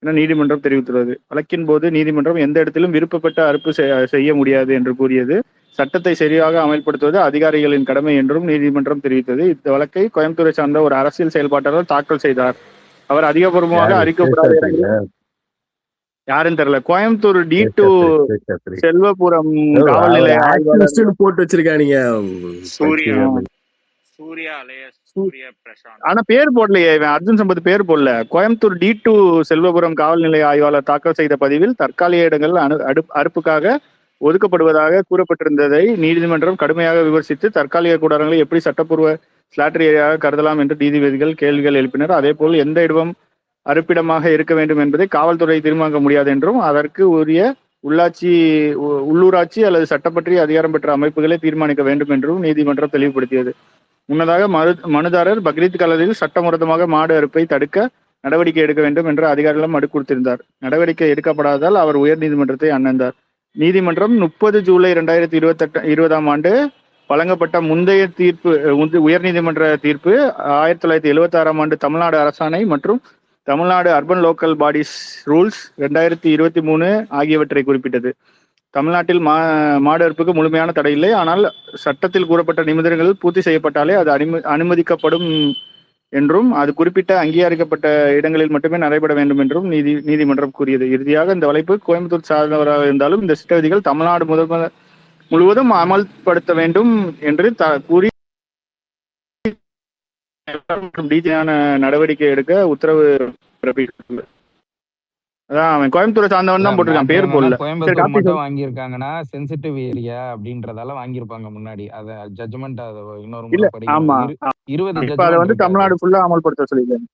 என நீதிமன்றம் தெரிவித்துள்ளது. வழக்கின் போது நீதிமன்றம் எந்த இடத்திலும் விருப்பப்பட்ட அறுப்பு செய்ய முடியாது என்று கூறியது. சட்டத்தை சரியாக அமல்படுத்துவது அதிகாரிகளின் கடமை என்றும் நீதிமன்றம் தெரிவித்தது. இந்த வழக்கை கோயம்புத்தூரை சார்ந்த ஒரு அரசியல் செயல்பாட்டாளர் தாக்கல் செய்தார். அவர் அதிகபூர்வமாக அறிக்கப்படாத யாருன்னு தெரியல. கோயம்புத்தூர் D2 செல்வபுரம் காவல் நிலைய போட்டு வச்சிருக்கானுங்க. ஆனா பேர் போடலையே, அர்ஜுன் சம்பத் பேர் போடல. கோயம்புத்தூர் D2 செல்வபுரம் காவல் நிலைய ஆய்வாளர் தாக்கல் செய்த பதிவில் தற்காலிக இடங்கள் அறுப்புக்காக ஒதுக்கப்படுவதாக கூறப்பட்டிருந்ததை நீதிமன்றம் கடுமையாக விமர்சித்து தற்காலிக கூடாரங்களை எப்படி சட்டப்பூர்வ ஸ்லாட்டர் ஏரியாக கருதலாம் என்று நீதிபதிகள் கேள்விகள் எழுப்பினர். அதே போல் எந்த இடமும் அறுப்பிடமாக இருக்க வேண்டும் என்பதை காவல்துறை தீர்மானிக்க முடியாது என்றும் அதற்கு உரிய உள்ளூராட்சி அல்லது சட்டப்பற்றி அதிகாரம் பெற்ற அமைப்புகளை தீர்மானிக்க வேண்டும் என்றும் நீதிமன்றம் தெளிவுபடுத்தியது. முன்னதாக மனுதாரர் பக்ரீத் காலத்தில் சட்டமுறையாக மாடு அறுப்பை தடுக்க நடவடிக்கை எடுக்க வேண்டும் என்று அதிகாரிகளும் மனு கொடுத்திருந்தார். நடவடிக்கை எடுக்கப்படாததால் அவர் உயர் நீதிமன்றத்தை அணுந்தார். நீதிமன்றம் 30 ஜூலை 2020 வழங்கப்பட்ட முந்தைய தீர்ப்பு உயர்நீதிமன்ற தீர்ப்பு 1976 தமிழ்நாடு அரசாணை மற்றும் Tamil Nadu urban local bodies rules 2023 ஆகியவற்றை குறிப்பிட்டது. தமிழ்நாட்டில் மாடு அறுப்புக்கு முழுமையான தடை இல்லை. ஆனால் சட்டத்தில் கூறப்பட்ட நிபந்தனைகள் பூர்த்தி செய்யப்பட்டாலே அது அனுமதிக்கப்படும் என்றும் அது குறிப்பிட்ட அங்கீகரிக்கப்பட்ட இடங்களில் மட்டுமே நடைபெற வேண்டும் என்றும் நீதிமன்றம் கூறியது. இறுதியாக இந்த வளைப்பு கோயம்புத்தூர் சார்ந்தவராக இருந்தாலும் இந்த சட்ட விதிகள் தமிழ்நாடு முழுவதும் அமல்படுத்த வேண்டும் என்று கூறி டிஜியான நடவடிக்கை எடுக்க உத்தரவு பிறப்பித்துள்ளது. அதான் அவன் கோயம்புத்தூரை சார்ந்தவன் தான் போட்டிருக்கான், பேர் போடல. கோயம்புத்தூர் மட்டும் வாங்கியிருக்காங்கன்னா சென்சிட்டிவ் ஏரியா அப்படின்றதால வாங்கியிருப்பாங்க முன்னாடி. அத ஜட்ஜ்மெண்ட் இன்னொரு முறை படிக்கணும். 20 இப்ப அதை வந்து தமிழ்நாடு ஃபுல்லா அமல்படுத்த சொல்லிருக்காங்க.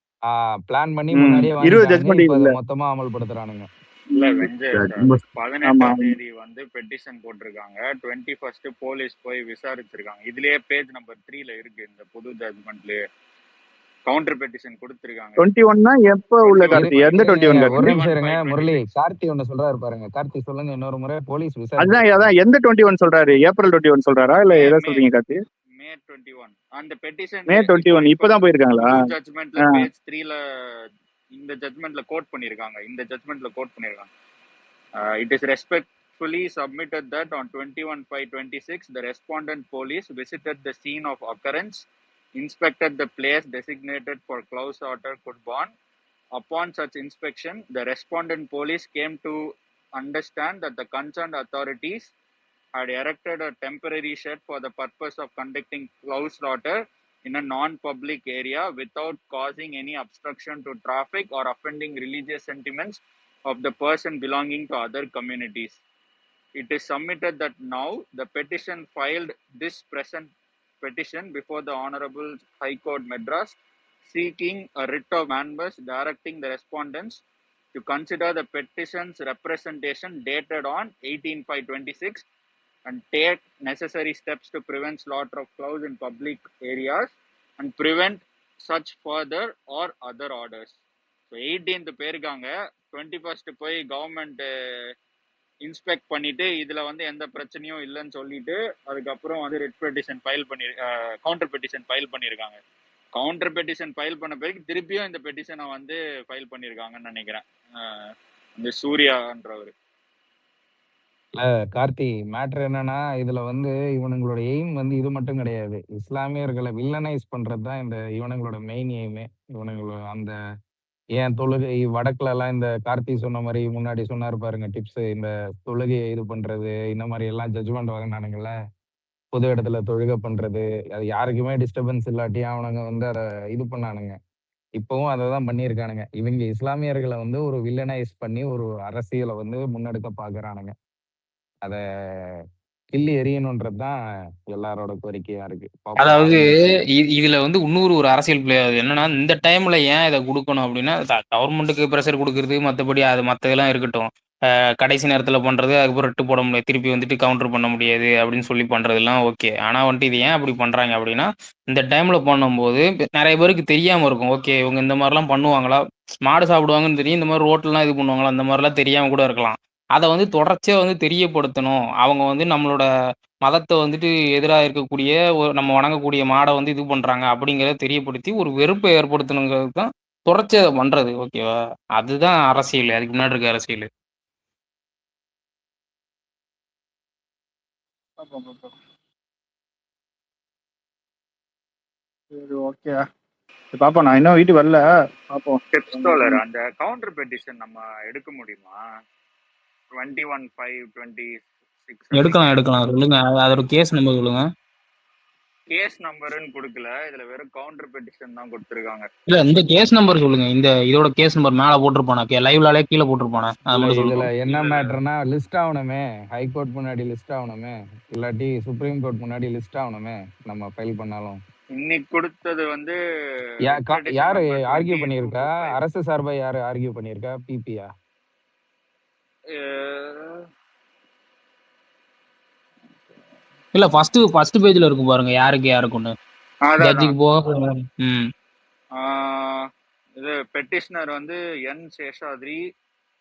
பிளான் பண்ணி முன்னாடியே 20 ஜட்ஜ்மெண்ட் இல்ல, மொத்தமா அமல்படுத்துறானுங்க. இல்ல வெஞ்சர் 18ஆம் தேதி வந்து பெட்டிஷன் போட்டிருக்காங்க. 21 போலீஸ் போய் விசாரிச்சிருக்காங்க. இதுலயே பேஜ் நம்பர் 3ல இருக்கு. இந்த புது ஜட்ஜ்மெண்ட்லயே கவுண்டர் பெட்டிஷன் கொடுத்திருக்காங்க. 21னா எப்ப உள்ள கார்த்தி? எந்த 21 கார்த்தி? ஒரு நிமிஷம் இருங்க முரளி, கார்த்தி ஒன்னு சொல்றாரு பாருங்க. கார்த்தி சொல்லுங்க. இன்னொரு முறை போலீஸ் அதான் எந்த 21 சொல்றாரு? ஏப்ரல் 21 சொல்றாரா இல்ல எதை சொல்றீங்க கார்த்தி? மே 21 அந்த பெட்டிஷன் மே 21 இப்பதான் போயிருக்காங்களா? ஜட்ஜ்மெண்ட்ல பேஜ் 3ல இந்த ஜட்ஜ்மெண்ட்ல கோட் பண்ணிருக்காங்க. It is respectfully submitted that on 21/5/26 the respondent police visited the scene of occurrence, inspected the place designated for cow slaughter Kudban. Upon such inspection, the respondent police came to understand that the concerned authorities had erected a temporary shed for the purpose of conducting cow slaughter in a non-public area without causing any obstruction to traffic or offending religious sentiments of the person belonging to other communities. It is submitted that now the petition filed this present petition before the Honorable High Court Madras, seeking a writ of mandamus directing the respondents to consider the petition's representation dated on 18/5/26 and take necessary steps to prevent slaughter of cows in public areas and prevent such further or other orders. So 18th போயிருக்காங்க, 21st போய் government inspect பண்ணிட்டு இதுல வந்து எந்த பிரச்சனையும் இல்லைன்னு சொல்லிட்டு அதுக்கப்புறம் வந்து writ petition counter petition file பண்ணியிருக்காங்க. கவுண்டர் பெட்டிஷன் ஃபைல் பண்ண பிறகு திருப்பியும் இந்த பெட்டிஷனை வந்து ஃபைல் பண்ணியிருக்காங்கன்னு நினைக்கிறேன் இந்த சூர்யான்றவர். கார்த்தி மேட்ரு என்னன்னா, இதுல வந்து இவனுங்களோட எய்ம் வந்து இது மட்டும் கிடையாது. இஸ்லாமியர்களை வில்லனைஸ் பண்றதுதான் இந்த இவனுங்களோட மெயின் எய்மே. இவனுங்களோட அந்த ஏன் தொழுகை வடக்குல எல்லாம் இந்த கார்த்தி சொன்ன மாதிரி முன்னாடி சொன்னாரு பாருங்க டிப்ஸ், இந்த தொழுகையை இது பண்றது, இந்த மாதிரி எல்லாம் ஜட்ஜ்மெண்ட் வாங்கினானுங்கல்ல, பொது இடத்துல தொழுகை பண்றது, அது யாருக்குமே டிஸ்டர்பன்ஸ் இல்லாட்டி அவனுங்க வந்து அதை இது பண்ணானுங்க. இப்பவும் அதை தான் பண்ணியிருக்கானுங்க. இவங்க இஸ்லாமியர்களை வந்து ஒரு வில்லனைஸ் பண்ணி ஒரு அரசியலை வந்து முன்னெடுக்க பாக்குறானுங்க. அத கிள்ளி எறியணும்ன்றதுதான் எல்லாரோட கோரிக்கையா இருக்கு. அதாவது இதுல வந்து இன்னொரு ஒரு அரசியல் பிளே ஆகுது. என்னன்னா இந்த டைம்ல ஏன் இதை கொடுக்கணும் அப்படின்னா, கவர்மெண்ட்டுக்கு ப்ரெஷர் கொடுக்கறது மற்றபடி அது மற்றதெல்லாம் இருக்கட்டும். கடைசி நேரத்தில் பண்றது, அதுக்கப்புறம் ரெட்டு போட முடியாது, திருப்பி வந்துட்டு கவுண்டர் பண்ண முடியாது அப்படின்னு சொல்லி பண்றதுலாம் ஓகே. ஆனா வந்துட்டு இது ஏன் அப்படி பண்றாங்க அப்படின்னா, இந்த டைம்ல பண்ணும்போது நிறைய பேருக்கு தெரியாம இருக்கும். ஓகே இவங்க இந்த மாதிரிலாம் பண்ணுவாங்களா, மாடு சாப்பிடுவாங்கன்னு தெரியும், இந்த மாதிரி ரோட்லாம் இது பண்ணுவாங்களா, அந்த மாதிரிலாம் தெரியாம கூட இருக்கலாம். அதை வந்து தொடர்ச்சியா வந்து தெரியப்படுத்தணும். அவங்க வந்து நம்மளோட மதத்தை வந்துட்டு எதிராக இருக்கக்கூடிய நம்ம வணங்கக்கூடிய மாடை வந்து இது பண்றாங்க அப்படிங்கிறத தெரியப்படுத்தி ஒரு வெறுப்பை ஏற்படுத்தணுங்கிறது தான் தொடர்ச்சி அதை பண்றது. ஓகேவா, அதுதான் அரசியல். அதுக்கு முன்னாடி இருக்க அரசியல். சரி ஓகே பாப்பா, நான் இன்னும் வீட்டுக்கு வரல, பாப்போம். அந்த கவுண்டர் பெட்டிஷன் நம்ம எடுக்க முடியுமா? 21/5/26 எடுக்கலாம் சொல்லுங்க. அதோட கேஸ் நம்பர் சொல்லுங்க. கேஸ் நம்பர்னு கொடுக்கல, இதுல வெறும் கவுண்டர் பெட்டிஷன் தான் கொடுத்திருக்காங்க. இல்ல இந்த கேஸ் நம்பர் சொல்லுங்க. இந்த இதோட கேஸ் நம்பர் மேல போட்டுருப்பானா, லைவ்லாலே கீழே போட்டுருப்பானா? அது மட்டும் இதுல என்ன மேட்டர்னா லிஸ்ட் ஆகணுமே, ஹைகோர்ட் முன்னாடி லிஸ்ட் ஆகணுமே, இல்லாட்டி சுப்ரீம் கோர்ட் முன்னாடி லிஸ்ட் ஆகணுமே நம்ம ஃபைல் பண்ணாலும். இன்னைக்கு கொடுத்தது வந்து யாரு ஆர்கியூ பண்ணியிருக்கா? அரசு சார்பா யாரு ஆர்கியூ பண்ணியிருக்கா? பிபியா? இல்ல ஃபர்ஸ்ட் பேஜ்ல இருக்கும் பாருங்க, யாருக்கு யாருக்குன்னு ஜட்ஜுக்கு போக. இது பெட்டிஷனர் வந்து என் சேஷாத்ரி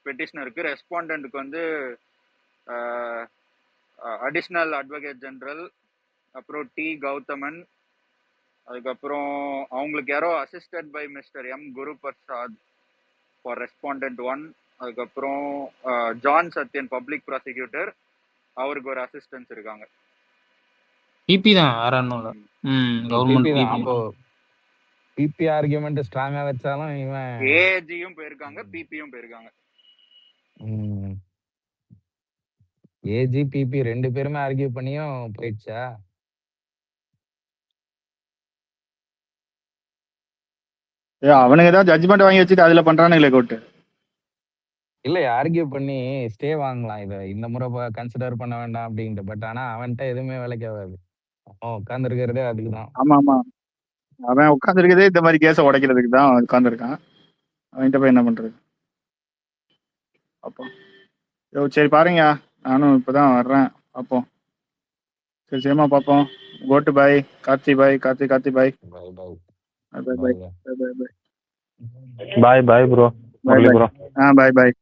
பெட்டிஷனருக்கு, ரெஸ்பாண்டன்ட்க்கு வந்து அடிஷ்னல் அட்வொகேட் ஜெனரல், அப்புறம் டி கௌதமன், அதுக்கப்புறம் அவங்களுக்கு யாரோ assisted by mister M Guru Prasad for respondent 1, அதுக்கப்புறம் ஜான் சத்யன் பப்ளிக் ப்ராசிக்யூட்டர், அவருக்கு ஒரு அசிஸ்டன்ஸ் இருக்காங்க. பிபி தான் வேற ஒன்றும் இல்லை. கவர்மெண்ட் பிபி தான். பிபி. அப்போ பிபி ஆர்குமெண்ட் ஸ்ட்ராங்கா வச்சாலும் இவன் ஏஜியும் போயிருக்காங்க, பிபியும் போயிருக்காங்க. ஏஜி பிபி 2 பேருமே ஆர்கியூ பண்ணியும் போயிடுச்சா? அவனுங்க ஏதாவது ஜட்ஜ்மெண்ட் வாங்கி வச்சுட்டு அதுல பண்றானுங்களே கோர்ட்டு. இல்ல ஆர்கியூ பண்ணி ஸ்டே வாங்கலாம், இதை இந்த முறை கன்சிடர் பண்ண வேண்டாம் அப்படின்ட்டு. பட் ஆனா அவன்கிட்ட எதுவுமே வேலைக்கு ஆகாது. அவன் உட்கார்ந்து இருக்கிறதே அதுக்குதான். ஆமா ஆமா, அவன் உட்காந்துருக்கதே இந்த மாதிரி கேஸை உடைக்கிறதுக்கு தான் உட்காந்துருக்கான். அவன்கிட்ட போய் என்ன பண்றது? அப்போ சரி பாருங்க, நானும் இப்பதான் வர்றேன். பார்ப்போம். சரி சரிமா பார்ப்போம். கோட்டு bye Karthi bye, Karthi bye. Bye bye bye bye bye bye bye bye bro. Bye bye. Bye பாய்.